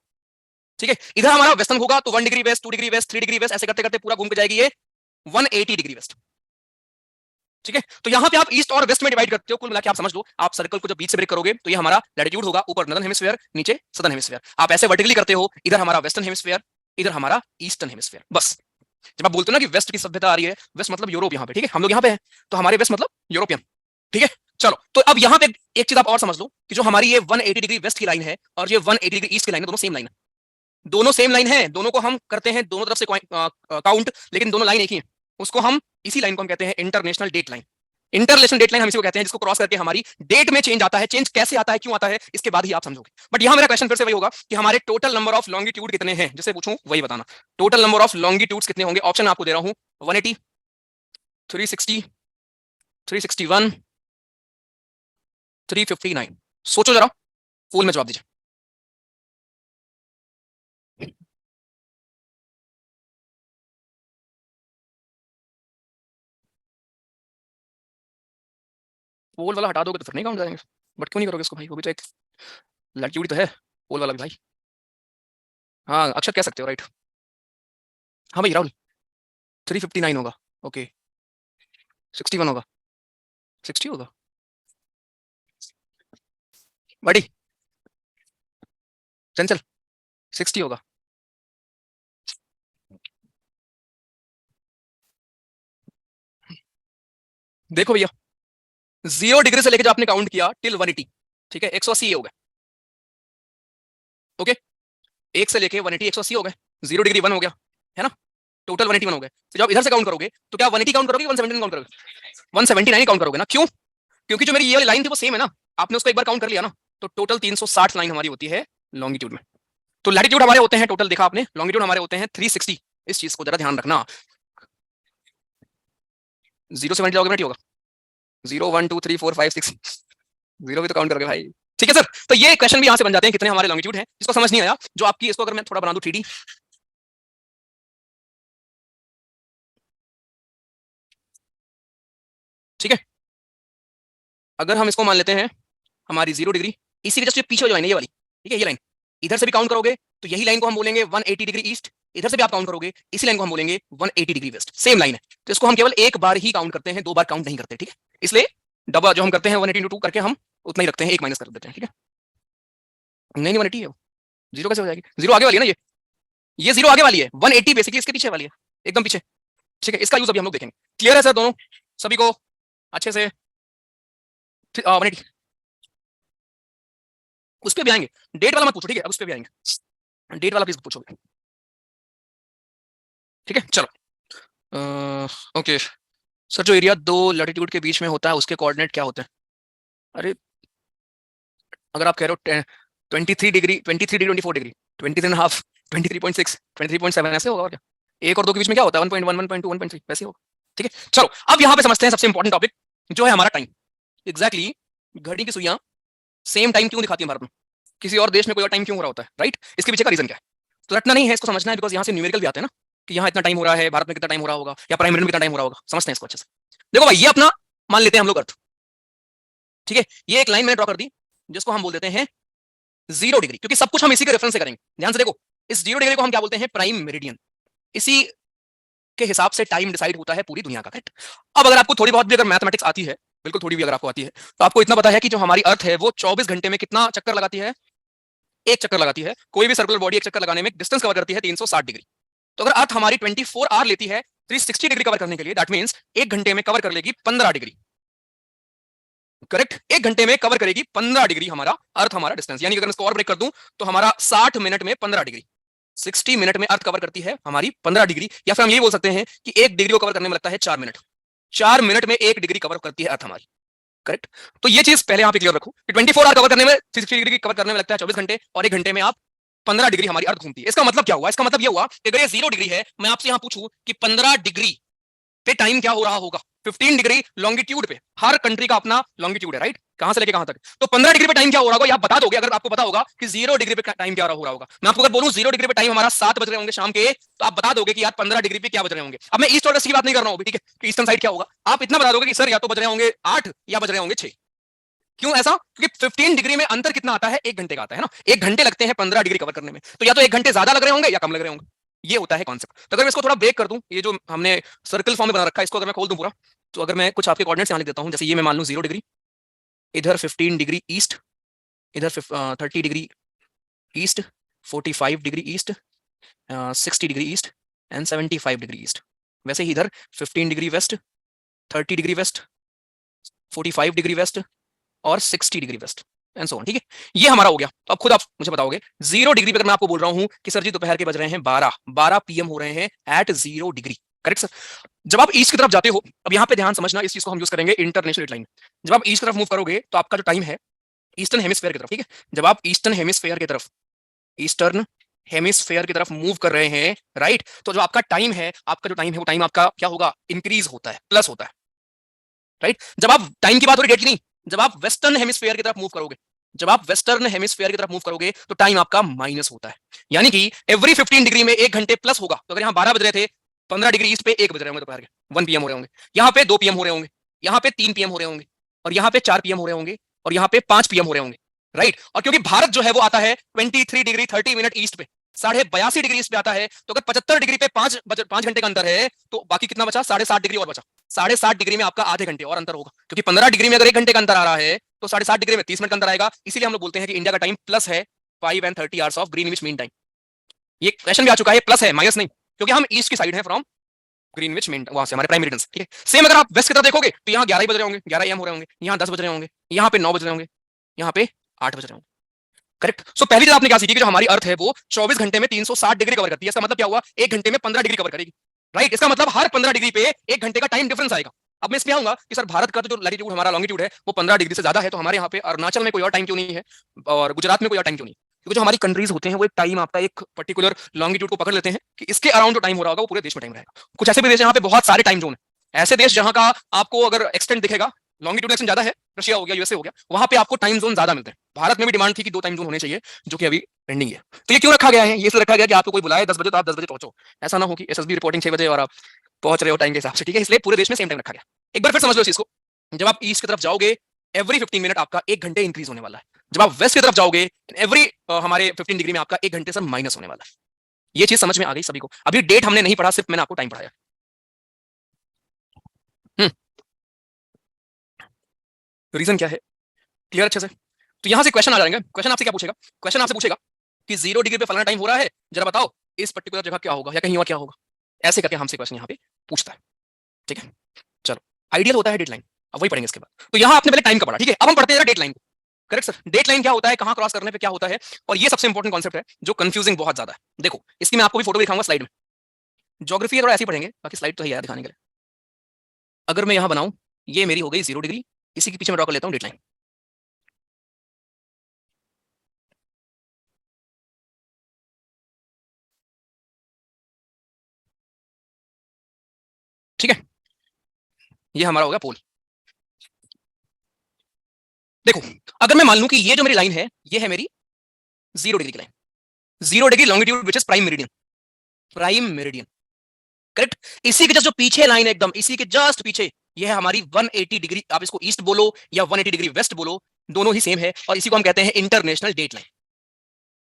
Speaker 1: ठीक है। इधर हमारा वेस्टर्न होगा तो 1 degree west 2 degree west 3 degree west, ऐसे करते करते पूरा घूम के जाएगी ये 180 डिग्री वेस्ट, ठीक है। तो यहाँ पे आप ईस्ट और वेस्ट में डिवाइड करते हो, कुल मिला के आप समझ लो, आप सर्कल को जब बीच से ब्रेक करोगे तो ये हमारा लैटिट्यूड होगा, ऊपर नॉर्दर्न हेमिस्फीयर नीचे सदर्न हेमिस्फीयर। आप ऐसे वर्टिकली करते हो, इधर हमारा वेस्टर्न हेमिस्फीयर इधर हमारा ईस्टर्न हेमिस्फीयर। बस जब आप बोलते हो ना कि वेस्ट की सभ्यता आ रही है, वेस्ट मतलब यूरोप यहाँ पे, ठीक है, हम लोग यहाँ पे हैं तो हमारे वेस्ट मतलब यूरोपियन, ठीक है। चलो तो अब यहाँ पे एक चीज आप और समझ लो कि जो हमारी ये 180 डिग्री वेस्ट की लाइन है और ये 180 डिग्री ईस्ट की लाइन है, दोनों सेम लाइन है, दोनों सेम लाइन है, दोनों को हम करते हैं दोनों तरफ से काउंट, लेकिन दोनों लाइन एक ही है। उसको हम इसी लाइन को हम कहते हैं international date line. International date line हम इसी को कहते हैं, जिसको क्रॉस करके हमारी डेट में चेंज आता है। चेंज कैसे आता है, क्यों आता है, इसके बाद ही आप समझोगे। बट यहां मेरा क्वेश्चन फिर से वही होगा कि हमारे टोटल नंबर ऑफ लॉन्गिट्यूड कितने हैं, जिसे पूछूं वही बताना। टोटल नंबर ऑफ लॉन्गिट्यूड्स कितने होंगे? ऑप्शन आपको दे रहा हूं 180, 360, 361, 359। सोचो जरा, फुल में जवाब दीजिए। पोल वाला हटा दोगे तो फिर नहीं काउंट जाएंगे, बट क्यों नहीं करोगे इसको भाई, वो भी तो एक लैटिट्यूड तो है, पोल वाला भी भाई। हाँ अक्षर कह सकते हो, राइट। हाँ भाई राहुल, 359 होगा, ओके, 61 होगा, 60 होगा बड़ी चंचल, 60 होगा। देखो भैया 0 डिग्री से लेकर जो आपने काउंट किया टिल 180, ठीक है, 180 हो गए, ओके, 1 से लेके 180 180 हो गए, 0 डिग्री 1 हो गया, है ना, टोटल 181 हो गए। तो जब इधर से काउंट करोगे तो क्या 180 काउंट करोगे, 179 काउंट करोगे? 179 काउंट करोगे ना, क्यों? क्योंकि जो मेरी ये वाली लाइन थी वो सेम है ना, आपने उसको एक बार काउंट कर लिया ना, तो टोटल 360 लाइन हमारी होती है लॉन्गिट्यूड में। तो लैटिट्यूड हमारे होते हैं टोटल, देखा आपने, लॉन्गिट्यूड हमारे होते हैं 360। इस चीज को जरा ध्यान रखना। 0 से 1 जाओगे नहीं होगा, 0 1 2 3 4 5 6, 0 भी तो काउंट करोगे भाई। ठीक है सर, तो ये क्वेश्चन भी यहां से बन जाते हैं कितने हमारे लॉन्गिट्यूड हैं। जिसको समझ नहीं आया, जो आपकी इसको अगर मैं थोड़ा बना दूं 3D, ठीक है, अगर हम इसको मान लेते हैं हमारी 0 डिग्री, इसी वजह से पीछे हो जाएंगे ये वाली, ठीक है, ये लाइन इधर से भी काउंट करोगे तो यही लाइन को हम बोलेंगे 180 डिग्री ईस्ट, इधर से भी आप काउंट करोगे इसी लाइन को हम बोलेंगे 180 डिग्री वेस्ट, सेम लाइन है। तो इसको हम केवल एक बार ही काउंट करते हैं, 2 बार काउंट नहीं करते, ठीक है। इसलिए डबल जो हम करते हैं 180 इंटू 2 करके हम उतना ही रखते हैं, 1 माइनस कर देते हैं, ठीक है। नहीं 180 है वो, 0 कैसे हो जाएगी, 0 आगे वाली है ना, ये 0 आगे वाली है, 180 बेसिकली इसके पीछे वाली है, एकदम पीछे, ठीक है। इसका यूज अभी हम लोग देखेंगे। क्लियर है सर दोनों सभी को अच्छे से? 180 उस पर भी आएंगे, डेट वाला मत पूछो, ठीक है, अब उस पर भी आएंगे, डेट वाला प्लीज पूछोगे, ठीक है। चलो ओके सर, जो एरिया 2 लैटिट्यूड के बीच में होता है उसके कोऑर्डिनेट क्या होते हैं? अरे अगर आप कह रहे हो 23 डिग्री 24 डिग्री 23.5 23.6 23.7 ऐसे होगा, और क्या 1 और 2 के बीच में क्या होता है 1.1 1.2 1.3 वैसे होगा, ठीक है। चलो अब यहाँ पे समझते हैं सबसे इंपॉर्टेंट टॉपिक जो है हमारा टाइम। एग्जैक्टली घड़ी की सुइयां सेम टाइम क्यों दिखाती है भारत में, किसी और देश में कोई और टाइम क्यों हो रहा होता है, राइट? इसके पीछे का रीजन क्या है? तो रटना नहीं है, इसको समझना है, बिकॉज यहाँ से न्यूमेरिकल भी आते हैं ना कि यहाँ इतना टाइम हो रहा है, भारत में कितना टाइम हो रहा होगा, या प्राइम मिनट में कितना टाइम हो रहा होगा, समझते हैं इसको अच्छे से। देखो भाई, ये अपना मान लेते हैं हम लोग अर्थ, ठीक है, ये एक लाइन मैंने ड्रॉ कर दी जिसको हम बोल देते हैं 0 डिग्री, क्योंकि सब कुछ हम इसी के रेफरेंस से करेंगे। ध्यान से देखो, इस 0 डिग्री को हम क्या बोलते हैं, प्राइम मेरिडियन। इसी के हिसाब से टाइम डिसाइड होता है पूरी दुनिया का, राइट? अब अगर आपको थोड़ी बहुत भी अगर मैथमेटिक्स आती है, बिल्कुल थोड़ी भी अगर आपको आती है, तो आपको इतना पता है कि जो हमारी अर्थ है वो 24 घंटे में कितना चक्कर लगाती है, 1 चक्कर लगाती है। कोई भी सर्कुलर बॉडी 1 चक्कर लगाने में डिस्टेंस कवर करती है 360 डिग्री। तो अगर अर्थ हमारी 24 आवर लेती है 360 डिग्री कवर करने के लिए, दैट मींस 1 घंटे में कवर कर लेगी 15 डिग्री, करेक्ट? 1 घंटे में कवर करेगी 15 डिग्री हमारा अर्थ, हमारा डिस्टेंस। यानी कि अगर इसको और ब्रेक कर दूं तो हमारा 60 मिनट में 15 डिग्री, 60 मिनट में अर्थ कवर करती है हमारी 15 डिग्री। या फिर हम ये बोल सकते हैं कि 1 डिग्री को कवर करने में लगता है 4 मिनट, 4 मिनट में 1 डिग्री कवर करती है अर्थ हमारी, करेक्ट? तो ये चीज पहले यहाँ पे क्लियर रखो कि 24 आवर कवर करने में 360 डिग्री कवर करने में लगता है 24 घंटे, और 1 घंटे में आप 15 डिग्री हमारी अर्थ घूमती है। इसका मतलब क्या हुआ? इसका मतलब ये हुआ कि अगर ये 0 डिग्री है, मैं आपसे यहाँ पूछूं कि 15 डिग्री पे टाइम क्या हो रहा होगा, 15 डिग्री लॉन्गिट्यूड पे, हर कंट्री का अपना लॉन्गिट्यूड है, राइट? कहां से लेके कहां तक, तो 15 डिग्री पे टाइम क्या हो रहा होगा, आप बता दोगे अगर आपको पता होगा कि 0 डिग्री पे टाइम क्या हो रहा होगा। मैं आपको अगर बोलूं 0 डिग्री पे टाइम हमारा 7 बज रहे होंगे शाम के, तो आप बता दोगे कि यार 15 डिग्री पे क्या बज रहे होंगे। अब मैं ईस्ट और वेस्ट की बात नहीं कर रहा हूं, ठीक है, कि ईस्टर्न साइड क्या होगा, आप इतना बता दोगे कि सर या तो बज रहे होंगे 8 या बज रहे होंगे 6। क्यों ऐसा? क्योंकि 15 डिग्री में अंतर कितना आता है, 1 घंटे का आता है ना, 1 घंटे लगते हैं 15 डिग्री कवर करने में, तो या तो 1 घंटे ज्यादा लग रहे होंगे या कम लग रहे होंगे। ये होता है कॉन्सेप्ट। तो अगर मैं इसको थोड़ा ब्रेक कर दूं, ये जो हमने सर्कल फॉर्म में बना रखा है, इसको अगर मैं खोल दूं पूरा, तो अगर मैं कुछ आपके कोऑर्डिनेट्स यहां लिख देता हूं, जैसे ये मैं मान लूं 0 डिग्री, इधर 15 डिग्री ईस्ट, इधर 30 degree east, 45 degree east, 60 degree east and 75 degree east. वैसे ही इधर 15 degree west, 30 degree west, 45 degree west और 60 degree west and so on, ठीक है। ये हमारा हो गया। तो अब खुद आप मुझे बताओगे 0 डिग्री पे अगर मैं आपको बोल रहा हूं कि सर जी दोपहर के बज रहे हैं 12 पीएम हो रहे हैं एट 0 डिग्री, करेक्ट सर? जब आप ईस्ट की तरफ जाते हो, अब यहाँ पे ध्यान समझना, इस चीज को हम यूज करेंगे इंटरनेशनल डेट लाइन। जब आप ईस्ट की तरफ मूव करोगे तो आपका जो टाइम है ईस्टर्न हेमिस्फेयर की तरफ, ठीक है, जब आप ईस्टर्न हेमिस्फेयर की तरफ मूव कर रहे हैं, राइट, तो जो आपका टाइम है वो टाइम आपका क्या होगा, इंक्रीज होता है, प्लस होता है, राइट? जब आप टाइम की बात हो रही डेट की नहीं, जब आप वेस्टर्न हेमिस्फेयर की तरफ मूव करोगे, तो टाइम आपका माइनस होता है। यानी कि एवरी 15 डिग्री में 1 घंटे प्लस होगा। तो अगर यहाँ 12 बज रहे थे, 15 डिग्री ईस्ट पे 1 बज रहे होंगे दोपहर के, 1 पीएम हो रहे होंगे, यहाँ पे 2 पीएम हो रहे होंगे, यहाँ पे 3 पीएम हो रहे होंगे, और यहाँ पे 4 पीएम हो रहे होंगे, और यहाँ पे 5 पीएम हो रहे होंगे, राइट? और क्योंकि भारत जो है वो आता है 23 डिग्री 30 मिनट ईस्ट पे, 82.5 डिग्री ईस्ट पे आता है, तो अगर 75 डिग्री पे 5 घंटे का अंतर है, तो बाकी कितना बचा, 7.5 डिग्री और बचा। 7.5 डिग्री में आपका आधे घंटे और अंतर होगा, क्योंकि 15 डिग्री में अगर 1 घंटे का अंतर आ रहा है, तो 7.5 डिग्री में 30 मिनट का अंतर आएगा। इसीलिए हम लोग बोलते हैं कि इंडिया का टाइम प्लस है 5 and 30 hours of Greenwich mean time. ये क्वेश्चन भी आ चुका है, प्लस है, माइनस नहीं, क्योंकि हम ईस्ट की साइड है फ्रॉम ग्रीनविच मीन, वहां से हमारे प्राइम मेरिडियंस, ठीक है। सेम अगर आप वेस्ट की तरफ देखोगे तो यहाँ 11 बज रहे होंगे, 11 AM हो रहे होंगे, यहाँ 10 बज रहे होंगे, यहाँ पे 9 बज रहे होंगे, यहाँ पे 8 बज रहे होंगे, करेक्ट? सो पहली चीज आपने क्या सीखी कि जो हमारी अर्थ है वो 24 घंटे में 360 डिग्री कवर करती है। इसका मतलब क्या हुआ, 1 घंटे में 15 डिग्री कवर करेगी, राइट? इसका मतलब हर 15 डिग्री पे 1 घंटे का टाइम डिफरेंस आएगा। अब मैं इस पे आऊंगा कि सर भारत का तो जो लैटिट्यूड हमारा लॉन्गिट्यूड है वो 15 डिग्री से ज्यादा है, तो हमारे यहाँ पे अरुणाचल में कोई और टाइम क्यों नहीं है और गुजरात में कोई और टाइम क्यों नहीं? क्योंकि जो हमारी कंट्रीज होते हैं वो एक टाइम आपका एक पर्टिकुलर लॉन्गिट्यूड को पकड़ लेते हैं कि इसके अराउंड जो टाइम हो रहा होगा वो पूरे देश में टाइम रहेगा। कुछ ऐसे भी देश हैं जहाँ पे बहुत सारे टाइम जोन है, ऐसे देश जहाँ का आपको अगर एक्सटेंट दिखेगा, लॉन्गिट्यूड एक्सटेंट ज्यादा है, रशिया हो गया, यूएसए हो गया, वहां पे आपको टाइम जोन ज्यादा मिलते हैं। भारत में भी डिमांड थी कि 2 टाइम जोन होने चाहिए, जो कि अभी पेंडिंग है। तो ये क्यों रखा गया है? ये इसलिए रखा गया कि आपको कोई बुलाए 10 बजे तो आप 10 बजे पहुंचो, ऐसा ना हो कि एसएसबी रिपोर्टिंग 6 बजे और आप पहुंच रहे हो टाइम के हिसाब से, ठीक है? इसलिए पूरे देश में सेम टाइम रखा गया। एक बार फिर समझ लो इस चीज को, जब आप ईस्ट की तरफ जाओगे एवरी 15 मिनट आपका 1 घंटे इंक्रीज होने वाला है, जब आप वेस्ट की तरफ जाओगे एवरी हमारे 15 डिग्री में आपका 1 घंटे से माइनस होने वाला है। ये चीज समझ में आ गई सभी को? अभी डेट हमने नहीं पढ़ा, सिर्फ मैंने आपको टाइम पढ़ाया। रीजन क्या है? क्लियर अच्छे से? तो यहां से क्वेश्चन आ जाएंगे। क्वेश्चन आपसे क्या पूछेगा? क्वेश्चन आपसे पूछेगा कि 0 डिग्री पे फलाना टाइम हो रहा है, जरा बताओ इस पर्टिकुलर जगह क्या होगा या कहीं और क्या होगा, ऐसे करके हमसे क्वेश्चन यहाँ पे पूछता है, ठीक है? चलो, आइडियल होता है डेडलाइन, अब वही पढ़ेंगे इसके बाद। तो यहाँ आपने पहले टाइम का पढ़ा, ठीक है? अब हम पढ़ते हैं डेडलाइन को। करेक्ट सर, डेडलाइन क्या होता है, कहां क्रॉस करने पे क्या होता है, और ये सबसे इंपॉर्टेंट कॉन्सेप्ट है जो कंफ्यूजिंग बहुत ज्यादा है। देखो, इसकी मैं आपको भी फोटो दिखाऊंगा स्लाइड में। ज्योग्राफी थोड़ा ऐसे ही पढ़ेंगे, बाकी स्लाइड तो है यार दिखाने के लिए। अगर मैं यहां बनाऊं, ये मेरी हो गई 0 डिग्री, इसी के पीछे मैं ड्रॉ कर लेता हूं डेडलाइन। ठीक है, ये हमारा हो गया पोल। देखो, अगर मैं मान लूं कि ये जो मेरी लाइन है ये है मेरी 0 डिग्री की line, 0 degree longitude which is prime meridian, prime meridian, correct? इसी के जस्ट जो पीछे लाइन है एकदम, इसी के जस्ट पीछे ये है हमारी 180 डिग्री, आप इसको ईस्ट बोलो या 180 डिग्री वेस्ट बोलो, दोनों ही सेम है, और इसी को हम कहते हैं इंटरनेशनल डेट लाइन,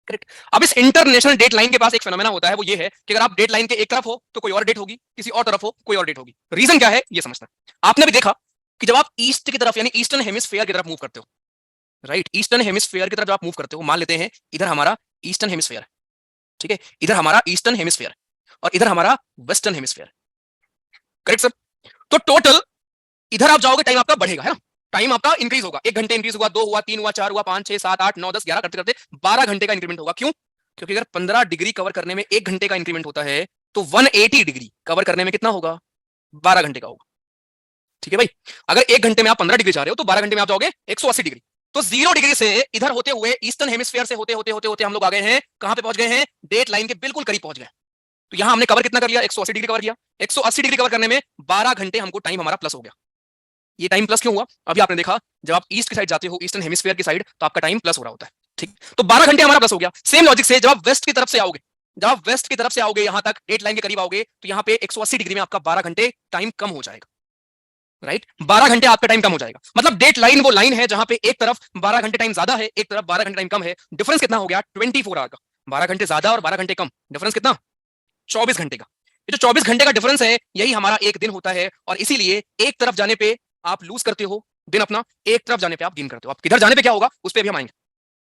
Speaker 1: करेक्ट? अब इस इंटरनेशनल डेट लाइन के पास एक फेनोमेना होता है, वो ये है कि अगर आप डेट लाइन के एक तरफ हो तो कोई और डेट होगी, किसी और तरफ हो कोई और डेट होगी। रीजन क्या है ये समझना। आपने भी देखा कि जब आप ईस्ट की तरफ यानी ईस्टर्न हेमिस्फीयर की तरफ मूव करते हो, राइट, ईस्टर्न हेमिस्फीयर की तरफ जब आप मूव करते हो, मान लेते हैं इधर हमारा ईस्टर्न हेमिस्फीयर है, ठीक है? इधर हमारा ईस्टर्न हेमिस्फीयर और इधर हमारा वेस्टर्न हेमिस्फीयर, करेक्ट सर? तो टोटल इधर आप जाओगे टाइम आपका बढ़ेगा, है ना? टाइम आपका इंक्रीज होगा, 1 घंटे इंक्रीज हुआ, 2 हुआ, 3 हुआ, 4 हुआ, 5 6 7 8 9 10 11 करते करते 12 घंटे का इंक्रीमेंट होगा। क्यों? क्योंकि अगर 15 डिग्री कवर करने में 1 घंटे का इंक्रीमेंट होता है तो 180 डिग्री कवर करने में कितना होगा? 12 घंटे का होगा, ठीक है भाई? अगर 1 घंटे में आप 15 डिग्री जा रहे हो तो 12 घंटे में आप जाओगे 180 डिग्री। तो 0 डिग्री से इधर होते हुए ईस्टर्न हेमिस्फीयर से होते होते होते होते हम लोग आ गए हैं, कहां पे पहुंच गए हैं? डेट लाइन के बिल्कुल करीब पहुंच गए। तो यहां हमने कवर कितना कर लिया? 180 डिग्री कवर किया। 180 डिग्री कवर करने में 12 घंटे हमको टाइम हमारा प्लस हो गया। ये टाइम प्लस क्यों हुआ? अभी आपने देखा, जब आप ईस्ट की साइड जाते हो, ईस्टर्न हेमिस्फीयर की साइड, तो आपका टाइम प्लस हो रहा होता है, ठीक? तो 12 घंटे हमारा प्लस हो गया। सेम लॉजिक से जब आप वेस्ट की तरफ से आओगे, जब आप वेस्ट की तरफ से आओगे यहां तक डेट लाइन के करीब आओगे, तो यहां पे 180 डिग्री में आपका 12 घंटे टाइम कम हो जाएगा, राइट? 12 घंटे आपका टाइम कम हो जाएगा। मतलब डेट लाइन वो लाइन है जहां पे एक तरफ 12 घंटे टाइम ज्यादा है, एक तरफ 12 घंटे टाइम कम है। डिफरेंस कितना हो गया? 24 आवर का। 12 घंटे ज्यादा और 12 घंटे कम, डिफरेंस कितना? 24 घंटे का। ये जो 24 घंटे का डिफरेंस है यही हमारा एक दिन होता है, और इसीलिए एक तरफ जाने पे आप लूज करते हो दिन अपना, एक तरफ जाने पे आप गेन करते हो। आप किधर जाने पे क्या होगा उस पर भी हम आएंगे,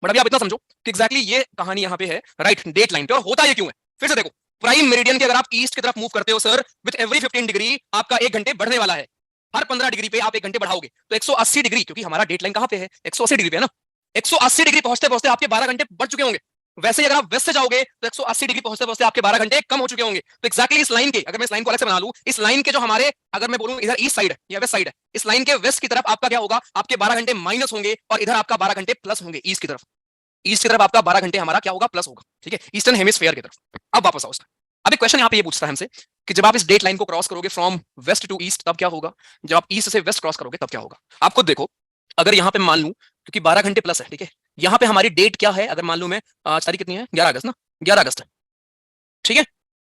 Speaker 1: बट अभी आप इतना समझो कि एग्जैक्टली ये कहानी यहाँ पे है, राइट? डेट लाइन पे। और होता ये क्यों है? फिर से देखो, प्राइम मेरिडियन के अगर आप ईस्ट की तरफ मूव करते हो सर, विद एवरी 15 डिग्री आपका 1 घंटे बढ़ने वाला है। हर 15 डिग्री पे आप 1 घंटे बढ़ाओगे तो 180 डिग्री, क्योंकि हमारा डेट लाइन कहां पे है? 180 डिग्री पे है ना? 180 डिग्री पहुंचते पहुंचते आपके 12 घंटे बढ़ चुके होंगे। वैसे ही अगर आप वेस्ट से जाओगे तो 180 डिग्री पहुंचते पहुंचते आपके 12 घंटे कम हो चुके होंगे। तो एक्जैक्टली इस लाइन के, अगर मैं इस लाइन को अलग से बना लूं, इस लाइन के जो हमारे, अगर मैं बोलूं इधर ईस्ट साइड है या वेस्ट साइड है, इस लाइन के वेस्ट की तरफ आपका क्या होगा? आपके 12 घंटे माइनस होंगे, और इधर आपका 12 घंटे प्लस होंगे ईस्ट की तरफ। ईस्ट की तरफ आपका 12 घंटे हमारा क्या होगा? प्लस होगा, ठीक है? ईस्टर्न हेमिस्फीयर की तरफ। अब वापस आओ, अब एक क्वेश्चन यहाँ पे ये पूछता है हमसे कि जब आप इस डेट लाइन को क्रॉस करोगे फ्रॉम वेस्ट टू ईस्ट तब क्या होगा? जब आप ईस्ट से वेस्ट क्रॉस करोगे तब क्या होगा? आप खुद देखो, अगर यहाँ पे मान लूं, क्योंकि 12 घंटे प्लस है, ठीक है? यहाँ पे हमारी डेट क्या है? अगर मान लूं मैं, आज तारीख कितनी है? 11 अगस्त ना, 11 अगस्त है, ठीक है?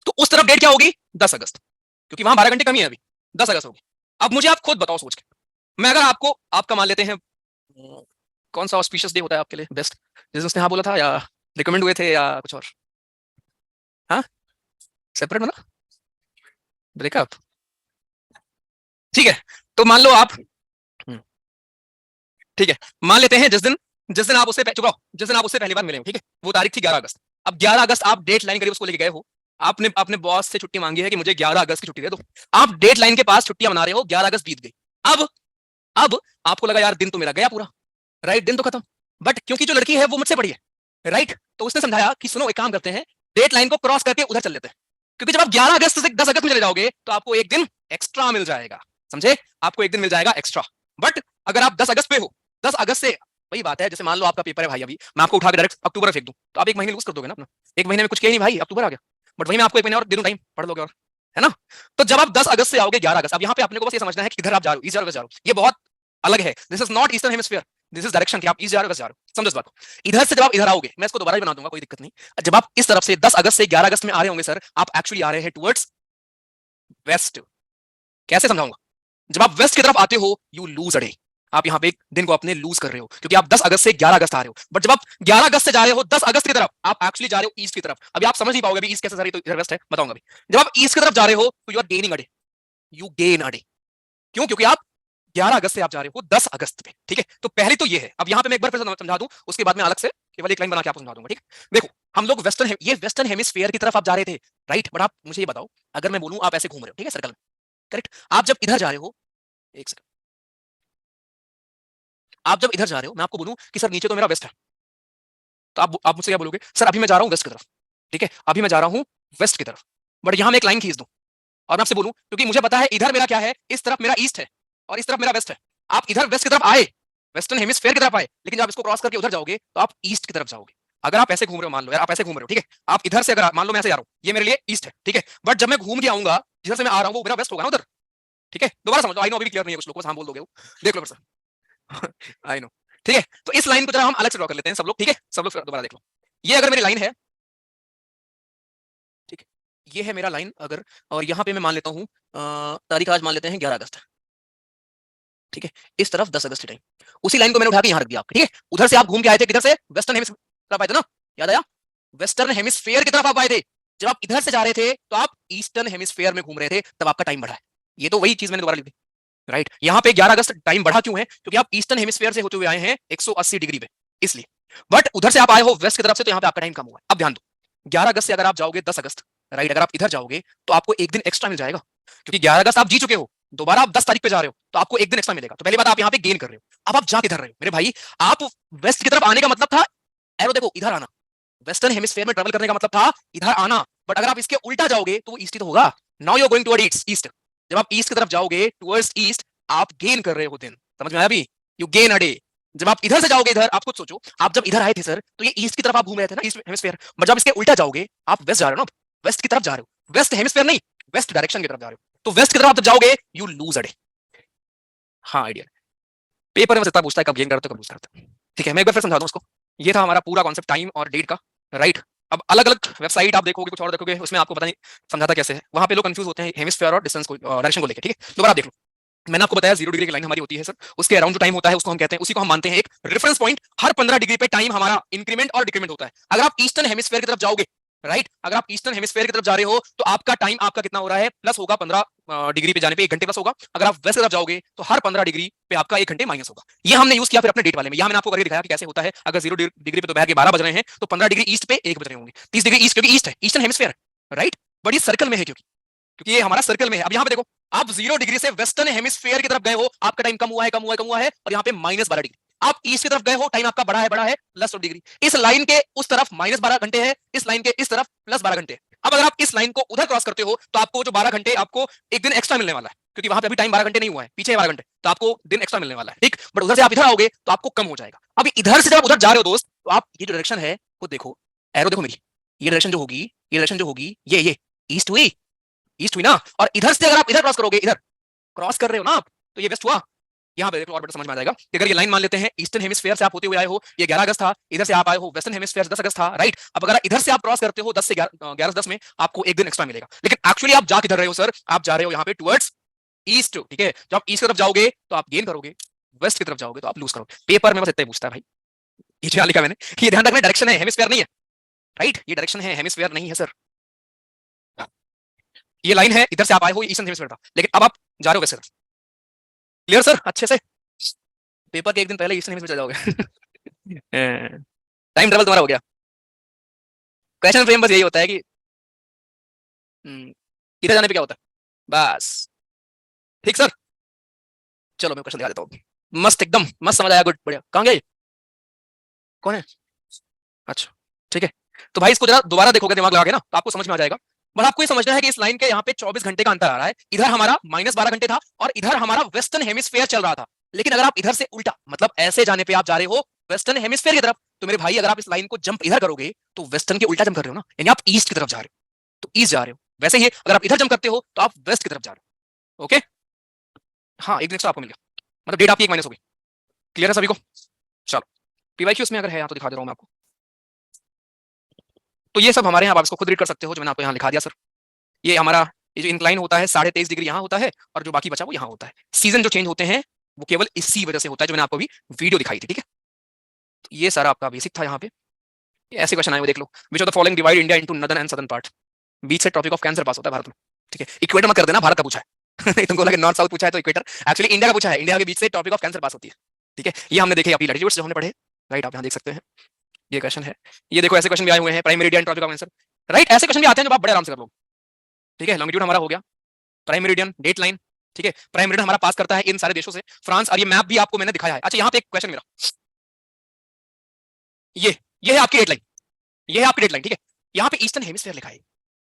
Speaker 1: तो उस तरफ डेट क्या होगी? 10 अगस्त, क्योंकि वहां 12 घंटे कमी है, अभी 10 अगस्त होगी। अब मुझे आप खुद बताओ सोच के, मैं अगर आपको, आपका मान लेते हैं कौन सा ऑस्पिशियस डे होता है आपके लिए बेस्ट, जिस उसने हाँ बोला था, या रिकमेंड हुए थे, या कुछ और? हाँ, सेपरेट मतलब ब्रेकअप, ठीक है? तो मान लो आप, ठीक है, मान लेते हैं जिस दिन आप उससे चुप रहो, जिस दिन आप उससे पहली बार मिले हो, ठीक है? वो तारीख थी 11 अगस्त। अब 11 अगस्त आप डेट लाइन करीब उसको लेके गए हो, आपने अपने बॉस से छुट्टी मांगी है कि मुझे 11 अगस्त की छुट्टी दे दो। आप डेट लाइन के पास छुट्टियां मना रहे हो, 11 अगस्त बीत गई। अब आपको लगा यार दिन तो मेरा गया पूरा, राइट? दिन तो खत्म। बट क्योंकि जो लड़की है वो मुझसे बड़ी है, राइट? तो उसने समझाया कि सुनो, एक काम करते हैं, डेट लाइन को क्रॉस करके उधर चल लेते हैं, क्योंकि जब आप 11 अगस्त से 10 अगस्त में चले जाओगे तो आपको एक दिन एक्स्ट्रा मिल जाएगा, समझे? आपको एक दिन मिल जाएगा एक्स्ट्रा। बट अगर आप 10 अगस्त पे हो, 10 अगस्त से वही बात है, जैसे मान लो आपका पेपर है भाई, अभी मैं आपको उठा के डायरेक्ट अक्टूबर में फेंक दूं तो आप एक महीने लूज कर दोगे ना अपना। एक महीने में कुछ किया नहीं भाई, अक्टूबर आ गया, बट वही मैं आपको एक महीने और दे दूं टाइम, पढ़ लोगे और, है ना? तो जब आप 10 अगस्त से आओगे 11 अगस्त, अब यहाँ पे अपने को बस ये समझना है कि इधर आप जा रहे हो, ईस्ट जा रहे हो, ये बहुत अलग है। This is not eastern hemisphere, this is direction कि आप ईस्ट जा रहे हो, वेस्ट जा रहे हो। समझो इस बात को। इधर से जब आप इधर आओगे, मैं इसको दोबारा भी बना दूंगा, कोई दिक्कत नहीं। जब आप इस तरफ से 10 अगस्त से 11 अगस्त में आ रहे होंगे सर, आप एक्चुअली आ रहे हैं टुवर्ड्स वेस्ट। कैसे समझाऊंगा? जब आप वेस्ट की तरफ आते हो, यू लूज अ डे। आप यहाँ पे एक दिन को अपने लूज कर रहे हो, क्योंकि आप 10 अगस्त से 11 अगस्त आ रहे हो। बट जब आप 11 अगस्त से जा रहे हो 10 अगस्त की तरफ, आप एक्चुअली जा रहे हो ईस्ट की तरफ। अभी आप समझ नहीं पाओगे अभी ईस्ट कैसे जा रही है, तो इधर वेस्ट है, बताऊंगा अभी। जब आप ईस्ट की तरफ जा रहे हो तो you are gaining a day, you gain a day. क्यों? क्योंकि आप 11 अगस्त से आप जा रहे हो 10 अगस्त पे, ठीक है? तो पहले तो ये है। अब यहाँ पे मैं एक बार फिर समझा दूं, उसके बाद में अलग से केवल एक लाइन बना के आपको समझा दूंगा, ठीक है? देखो, हम लोग ये वेस्टर्न हेमिस्फीयर की तरफ आप जा रहे थे, राइट? बट आप मुझे ये बताओ, अगर मैं बोलूं आप ऐसे घूम रहे हो, ठीक है, सर्कल में, करेक्ट? आप जब इधर जा रहे हो, एक सेकंड, आप जब इधर जा रहे हो, मैं आपको बोलूं कि सर नीचे तो मेरा वेस्ट है, तो आप मुझसे क्या बोलोगे? सर अभी मैं जा रहा हूं वेस्ट की तरफ, ठीक है, अभी मैं जा रहा हूं वेस्ट की तरफ, बट यहां मैं एक लाइन खींच दूं और मैं आपसे बोलूं, क्योंकि मुझे पता है इधर मेरा क्या है, इस तरफ मेरा ईस्ट है और इस तरफ मेरा वेस्ट है। आप इधर वेस्ट की तरफ आए, वेस्टर्न हेमिस्फीयर की तरफ आए, लेकिन जब आप इसको क्रॉस करके उधर जाओगे तो आप ईस्ट की तरफ जाओगे। अगर आप ऐसे घूम रहे हो, मान लो यार आप ऐसे घूम रहे हो, ठीक है, आप इधर से अगर मान लो मैं ऐसे जा रहा हूं, ये मेरे लिए ईस्ट है, ठीक है, बट जब मैं घूम के आऊंगा, जिधर से मैं आ रहा हूं वो मेरा वेस्ट होगा ना उधर, ठीक है? दोबारा समझो, आई नो अभी क्लियर नहीं है कुछ लोग, बस हाँ बोल दोगे वो, देख लो फिर सर। आई नो, ठीक है? तो इस लाइन को जरा हम अलग से ड्रॉ कर लेते हैं सब लोग, ठीक है? सब लोग दोबारा देख लो। ये अगर मेरी लाइन है, ठीक है, ये है मेरा लाइन अगर, और यहाँ पे मैं मान लेता हूँ तारीख आज मान लेते हैं 11 अगस्त, ठीक है, इस तरफ 10 अगस्त टाइम, उसी लाइन को मैंने उठा के यहाँ रख दिया, ठीक है? उधर से आप घूम के आए थे, किधर से? वेस्टर्न हेमिस्फीयर तरफ आए थे ना, याद आया? वेस्टर्न हेमिस्फीयर की तरफ आप आए थे। जब आप इधर से जा रहे थे तो आप ईस्टर्न हेमिस्फीयर में घूम रहे थे, तब आपका टाइम बढ़ा है। ये तो वही चीज मैंने दोबारा लिख दी, राइट? यहाँ पे 11 अगस्त टाइम बढ़ा क्यों है? क्योंकि आप ईस्टर्न हेमिस्फीयर से होते हुए आए हैं 180 डिग्री पे, इसलिए। बट उधर से आप आए हो वेस्ट की तरफ से, तो यहाँ पे आपका टाइम कम हुआ है। अब ध्यान दो, 11 अगस्त से अगर आप जाओगे 10 अगस्त, राइट, अगर आप इधर जाओगे तो आपको एक दिन एक्स्ट्रा मिल जाएगा, क्योंकि 11 अगस्त आप जी चुके हो, दोबारा आप 10 तारीख पे जा रहे हो तो आपको एक दिन एक्स्ट्रा मिलेगा। तो पहली बात, आप यहाँ पे गेन कर रहे हो। अब आप जा किधर रहे हो मेरे भाई? आप वेस्ट की तरफ आने का मतलब था, एरो देखो, इधर आना। वेस्टर्न हेमिस्फीयर में ट्रेवल करने का मतलब था इधर आना, बट अगर आप इसके उल्टा जाओगे तो वो ईस्ट ही तो होगा। Now you are going towards east. जब आप ईस्ट की तरफ जाओगे टुवर्ड्स ईस्ट, आप गेन कर रहे हो दिन। समझ में आया अभी? You gain a day. जब आप इधर से जाओगे इधर, आप खुद सोचो, आप जब इधर आए थे सर तो ये ईस्ट की तरफ आप घूम रहे थे ना, ईस्ट हेमिस्फीयर, बट जब इसके उल्टा जाओगे आप वेस्ट जा रहे हो ना, वेस्ट की तरफ जा रहे हो, वेस्ट हेमिस्फीयर नहीं, वेस्ट डायरेक्शन की तरफ जा रहे हो। तो वेस्ट की तरफ आप जब जाओगे यू लूज अ डे। हाँ आइडिया, पेपर में बस इतना पूछता है कब गेन करते हो कब लूज करते हो, ठीक है? मैं एक बार फिर समझा दूं उसको। ये था हमारा पूरा कॉन्सेप्ट टाइम और डेट का, राइट? अब अलग अलग वेबसाइट आप देखोगे, कुछ और देखोगे, उसमें आपको पता नहीं समझाता कैसे है, वहां पे लोग कंफ्यूज होते हैं हेमिस्फीयर और डिस्टेंस को, डायरेक्शन को लेकर, ठीक है? दोबारा देख लो, मैंने आपको बताया 0 डिग्री की लाइन हमारी होती है सर, उसके अराउंड जो टाइम होता है उसको हम कहते हैं, उसी को हम मानते हैं एक रेफरेंस पॉइंट। हर 15 डिग्री पे टाइम हमारा इंक्रीमेंट और डिक्रीमेंट होता है। अगर आप ईस्टर्न हेमिस्फीयर की तरफ जाओगे, राइट, अगर आप ईस्टर्न हेमिस्फीयर की तरफ जा रहे हो तो आपका टाइम आपका कितना हो रहा है? प्लस होगा, 15 डिग्री पे जाने पे 1 घंटे प्लस होगा। अगर आप वेस्ट की तरफ जाओगे तो हर 15 डिग्री पे आपका 1 घंटे माइनस होगा। ये हमने यूज किया फिर अपने डेट वाले में। यहाँ मैंने आपको करके दिखाया कि कैसे होता है। अगर 0 डिग्री पे दोपहर के 12 बज रहे हैं तो 15 डिग्री ईस्ट पे 1 बज रहे होंगे, 30 डिग्री ईस्ट, क्योंकि ईस्ट है, ईस्टर्न हेमिस्फीयर, राइट? बट ये सर्कल में है, क्योंकि ये हमारा सर्कल में है। अब यहाँ पे देखो, आप 0 डिग्री से वेस्टर्न हेमिस्फीयर की तरफ गए हो, आपका टाइम कम हुआ है, कम हुआ है, कम हुआ है, और यहाँ पे -12 डिग्री। आप ईस्ट की तरफ गए हो, टाइम आपका बढ़ा है प्लस डिग्री। इस लाइन के उस तरफ -12 घंटे है, इस लाइन के इस तरफ प्लस 12 घंटे। अब अगर आप इस लाइन को उधर क्रॉस करते हो तो आपको जो 12 घंटे, आपको एक दिन एक्स्ट्रा मिलने वाला है, क्योंकि वहां पे अभी टाइम 12 घंटे नहीं हुआ है, पीछे 12 घंटे, तो आपको दिन एक्स्ट्रा मिलने वाला है, ठीक? बट उधर से आप इधर आओगे तो आपको कम हो जाएगा। अभी इधर से जब उधर जा रहे हो दोस्त, तो आप ये जो डायरेक्शन है वो देखो, एरो देखो मेरी, ये डायरेक्शन जो होगी, ये डायरेक्शन जो होगी, ये ईस्ट हुई, ईस्ट हुई ना। और इधर से अगर आप इधर क्रॉस करोगे, इधर क्रॉस कर रहे हो ना आप, तो ये वेस्ट हुआ। यहाँ पे देखो और बेटर समझ में आ जाएगा कि अगर ये लाइन मान लेते हैं, ईस्टर्न हेमिस्फीयर से आप होते हुए आए हो, ये 11 अगस्त था, इधर से आप आए हो वेस्टर्न हेमिस्फीयर से 10 अगस्त था, राइट? अब अगर इधर से आप क्रॉस करते हो 10 से 11 10 में, आपको एक दिन एक्स्ट्रा मिलेगा। लेकिन एक्चुअली आप जा किधर रहे हो सर? आप जा रहे हो यहाँ पे टुवर्ड्स ईस्ट, ठीक है? जब आप ईस्ट की तरफ जाओगे तो आप गेन करोगे, वेस्ट की तरफ जाओगे तो आप लूज करोगे। पेपर में बस इतना ही पूछता है भाई, ये जो लिखा मैंने, ये ध्यान रखना, डायरेक्शन है, हेमिस्फीयर नहीं है, राइट? ये डायरेक्शन है, हेमिस्फीयर नहीं है सर। ये लाइन है, इधर से आप आए हो, ईस्टर्न हेमिस्फीयर था, लेकिन अब आप जा रहे हो वेस्ट की तरफ। Clear sir? अच्छे से पेपर के एक दिन पहले ईस्टर्न हेमिस्फीयर चले जाओगे। टाइम ट्रेवल तुम्हारा हो गया। क्वेश्चन फ्रेम बस यही होता है कि इधर जाने पे क्या होता है, बस। ठीक सर, चलो मैं क्वेश्चन दिखा देता हूँ। मस्त, एकदम मस्त, समझ आया, गुड, बढ़िया। कहाँ गए? कौन है? अच्छा ठीक है, तो भाई इसको जरा दोबारा देखोगे दिमाग लगा के ना, तो आपको समझ में आ जाएगा। बट आपको ये समझना है कि इस लाइन के यहाँ पे 24 घंटे का अंतर आ रहा है, इधर हमारा -12 घंटे था और इधर हमारा वेस्टर्न हेमिस्फेयर चल रहा था। लेकिन अगर आप इधर से उल्टा, मतलब ऐसे जाने पे आप जा रहे हो वेस्टर्न हेमिस्फेयर की तरफ, तो मेरे भाई अगर आप इस लाइन को जंप इधर करोगे तो वेस्टर्न के उल्टा जंप कर रहे हो ना, यानी आप ईस्ट की तरफ जा रहे हो, तो ईस्ट जा रहे हो। वैसे ही अगर आप इधर जंप करते हो तो आप वेस्ट की तरफ जा रहे हो। ओके, हाँ, एक दिन एक्स्ट्रा आपको मिल गया, मतलब डेट आपकी एक माइनस हो गई। क्लियर है सभी को? चलो, पीवाईक्यूज में अगर है यहाँ तो दिखा दे रहा हूँ मैं आपको। तो ये सब हमारे यहाँ, आप इसको खुद रीड कर सकते हो, जो मैंने आपको यहाँ लिखा दिया सर। ये हमारा ये जो इंक्लाइन होता है 23.5 डिग्री यहाँ होता है और जो बाकी बचा वो यहाँ होता है। सीजन जो चेंज होते हैं वो केवल इसी वजह से होता है, जो मैंने आपको अभी वीडियो दिखाई थी, ठीक है। तो ये सारा आपका बेसिक था। यहाँ पे ऐसे क्वेश्चन आए हुए देख लो, which of the following divide India into northern and southern part. बीच से ट्रॉपिक ऑफ कैंसर पास होता है भारत में, ठीक है। इक्वेटर मत कर देना, भारत का पूछा है नहीं तुमको लगे नॉर्थ साउथ पूछा है तो इक्वेटर, एक्चुअली इंडिया का पूछा है। इंडिया के बीच से ट्रॉपिक ऑफ कैंसर पास होती है, ठीक है। ये हमने देखे अपनी लैटिट्यूड्स जो हमने पढ़े, राइट, आप यहाँ देख सकते हैं। ये क्वेश्चन है, ये देखो ऐसे क्वेश्चन भी आए हुए हैं, prime meridian tropic of cancer, right. ऐसे क्वेश्चन भी आते हैं जो आप बड़े आराम से कर लो, ठीक है। लॉन्गिट्यूड हमारा हो गया, प्राइम मेरिडियन, डेट लाइन, ठीक है। प्राइम मेरिडियन हमारा पास करता है इन सारे देशों से, फ्रांस, और ये मैप भी आपको मैंने दिखाया है। अच्छा, यहाँ पे एक क्वेश्चन मेरा, ये है आपकी डेट लाइन, ये है आपकी डेट लाइन, ठीक है। यहाँ पे ईस्टर्न हेमिस्फीयर लिखा है,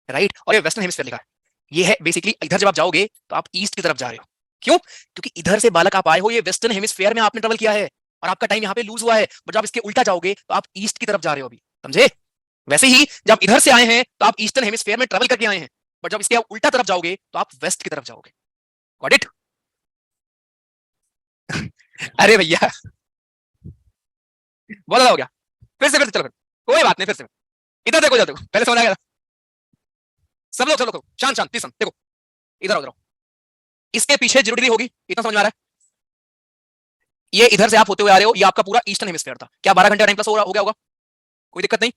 Speaker 1: राइट, और ये वेस्टर्न हेमिस्फीयर लिखा है। ये है बेसिकली, इधर जब आप जाओगे तो आप ईस्ट की तरफ जा रहे हो। क्यों? क्योंकि इधर से बालक आप आए हो, ये वेस्टर्न हेमिस्फीयर में आपने ट्रेवल किया है और आपका टाइम यहाँ पे लूज हुआ है। बट जब इसके उल्टा जाओगे तो आप ईस्ट की तरफ जा रहे हो अभी, समझे? वैसे ही जब इधर से आए हैं तो आप ईस्टर्न हेमिस्फीयर में ट्रेवल करके आए हैं, बट जब इसके आप उल्टा तरफ जाओगे तो आप वेस्ट की तरफ जाओगे। Got it? अरे भैया बहुत ज्यादा हो गया, फिर से चलो, कोई बात नहीं, फिर से इधर देखो, इधर देखो, पहले समझ आ गया सब लोग, शांत शांत तीसम, देखो इधर उधर, इसके पीछे 0 डिग्री होगी, इतना समझ में आ रहा है? ये इधर से आप होते हुए आ रहे हो, ये आपका पूरा ईस्टर्न हेमिस्फीयर था। क्या 12 घंटे टाइम प्लस हो गया होगा? कोई दिक्कत नहीं।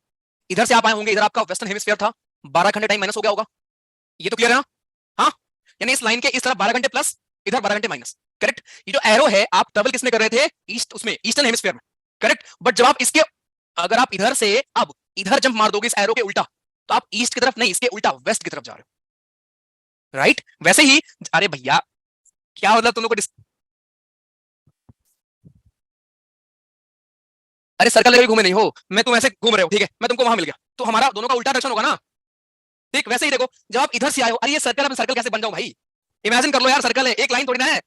Speaker 1: इधर से आप आए होंगे, इधर आपका वेस्टर्न हेमिस्फीयर था, 12 घंटे टाइम माइनस हो गया होगा। ये तो क्लियर है ना? हाँ, यानी इस लाइन के इस तरफ 12 घंटे प्लस, इधर 12 घंटे माइनस, करेक्ट। ये जो एरो है, आप ट्रेवल किसमें कर रहे थे? ईस्ट, उसमें ईस्टर्न हेमिस्फीयर में, करेक्ट। बट जब आप इसके, अगर आप इधर से अब इधर जंप मार दोगे इस एरो के उल्टा, तो आप ईस्ट की तरफ नहीं, इसके उल्टा वेस्ट की तरफ जा रहे हो, राइट। वैसे ही, अरे भैया क्या मतलब तुम लोग को अरे सर्कल लेके घूमे नहीं हो, मैं तुम ऐसे घूम रहे हो, ठीक है, मैं तुमको वहां मिल गया तो हमारा दोनों का उल्टा डायरेक्शन होगा ना, ठीक। वैसे ही देखो, जब आप इधर से आए हो, अरे ये सर्कल, अब सर्कल कैसे बन जाऊं भाई? इमेजिन कर लो यार, सर्कल है, एक लाइन थोड़ी ना है।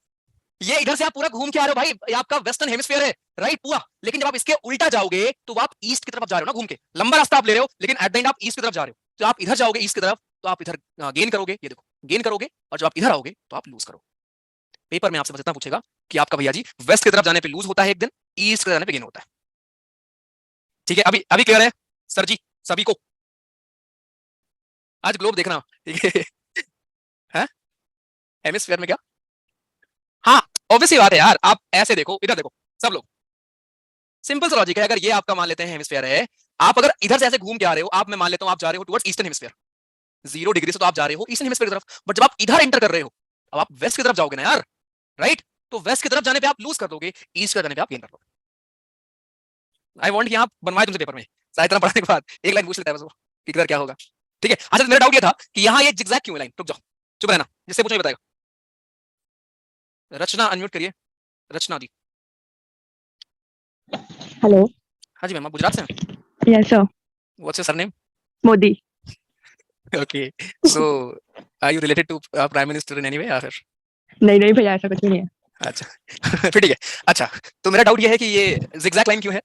Speaker 1: ये इधर से आप पूरा घूम के आ रहे हो भाई, ये आपका वेस्टर्न हेमिस्फीयर है, राइट, पूरा। लेकिन जब आप इसके उल्टा जाओगे तो आप ईस्ट की तरफ जा रहे हो ना, घूम के लंबा रास्ता आप ले रहे हो, लेकिन एट द एंड आप ईस्ट की तरफ जा रहे हो। तो आप इधर जाओगे ईस्ट की तरफ तो आप इधर गेन करोगे, ये देखो गेन करोगे, और जब आप इधर आओगे तो आप लूज करोगे। पेपर में आपसे बस इतना पूछेगा कि आपका भैया जी वेस्ट की तरफ जाने पे लूज होता है एक दिन, ईस्ट की तरफ जाने पे गेन होता है, ठीक है। अभी अभी क्लियर है सर जी सभी को? आज ग्लोब देखना, ठीक है। हेमिस्फीयर में क्या, हाँ ऑब्वियसली बात है यार, आप ऐसे देखो, इधर देखो सब लोग, सिंपल सा लॉजिक है। अगर ये आपका मान लेते हैं हेमिस्फीयर है, आप अगर इधर से ऐसे घूम के आ रहे हो, आप मैं मान लेता हूं आप जा रहे हो टुवर्ड्स ईस्टर्न हेमिस्फीयर, 0 डिग्री से तो आप जा रहे हो ईस्टर्न हेमिस्फीयर की तरफ। बट जब आप इधर एंटर कर रहे हो, अब आप वेस्ट की तरफ जाओगे ना यार, राइट। तो वेस्ट की तरफ जाने पे आप लूज कर दोगे, ईस्ट की तरफ जाने पे आप गेन कर दोगे। आई वांट कि आप बनवाए तुमसे पेपर में, शायद इतना पढ़ने के बाद एक लाइन पूछ लेता है बस वो कि किधर क्या होगा, ठीक है। अच्छा, मेरा डाउट ये था कि यहाँ ये जिगजैग क्यों है लाइन? रुक जाओ, चुप रहना, जिससे पूछो बताएगा। रचना अनम्यूट करिए, रचना दी।
Speaker 5: हेलो।
Speaker 1: हाँ जी मैम, आप गुजरात से हैं?
Speaker 5: Yes sir.
Speaker 1: What's your surname?
Speaker 5: Modi.
Speaker 1: Okay, so are you related to prime minister in any way या फिर?
Speaker 5: नहीं नहीं भैया, ऐसा कुछ भी नहीं है।
Speaker 1: अच्छा फिर ठीक है। अच्छा, तो मेरा डाउट ये है कि ये जिगजैग लाइन क्यों है?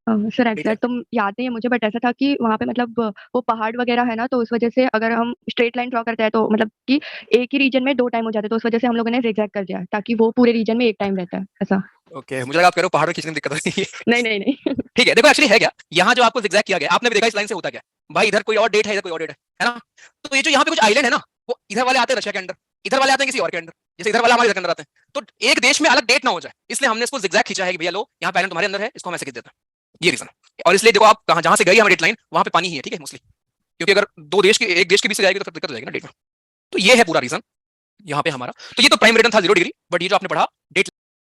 Speaker 5: सर एग्जैक्ट तुम याद नहीं है मुझे, बट ऐसा था कि वहाँ पे मतलब वो पहाड़ वगैरह है ना, तो उस वजह से अगर हम स्ट्रेट लाइन ड्रॉ करते हैं तो मतलब कि एक ही रीजन में 2 टाइम हो जाते हैं, तो उस वजह से हम लोगों ने जिगजैग कर दिया ताकि वो पूरे रीजन में एक टाइम रहता है, ऐसा।
Speaker 1: ओके, मुझे लगा आप कह रहे हो पहाड़ में खींचने में दिक्कत होती है।
Speaker 5: नहीं नहीं नहीं
Speaker 1: ठीक है, देखो एक्चुअली है क्या, यहाँ जो आपको जिगजैग किया गया, आपने भी देखा इस लाइन से होता क्या भाई, इधर कोई और डेट है, इधर कोई और डेट है ना। तो ये जो यहाँ पे कुछ आइलैंड है ना, वो इधर वाले आते हैं रशिया के अंदर, इधर वाले आते हैं किसी और के अंदर, जैसे इधर वाले हमारे इधर के अंदर आते हैं। तो एक देश में अलग डेट ना हो जाए, इसलिए हमने इसको जिगजैग खींचा है कि भैया लो यहाँ पे आइलैंड तुम्हारे अंदर है, इसको हम ऐसे खींच देते हैं, ये रीजन है। और इसलिए देखो आप कहाँ, जहां से गई हमारी डेट लाइन, वहां पे पानी ही है, ठीक है, मोस्टली, क्योंकि अगर एक देश के बीच से जाएगी तो फिर दिक्कत हो जाएगी ना डेट में। तो ये है पूरा रीजन यहाँ पे हमारा। तो ये तो प्राइम मेरिडियन था 0 डिग्री, बट ये जो आपने पढ़ा डेट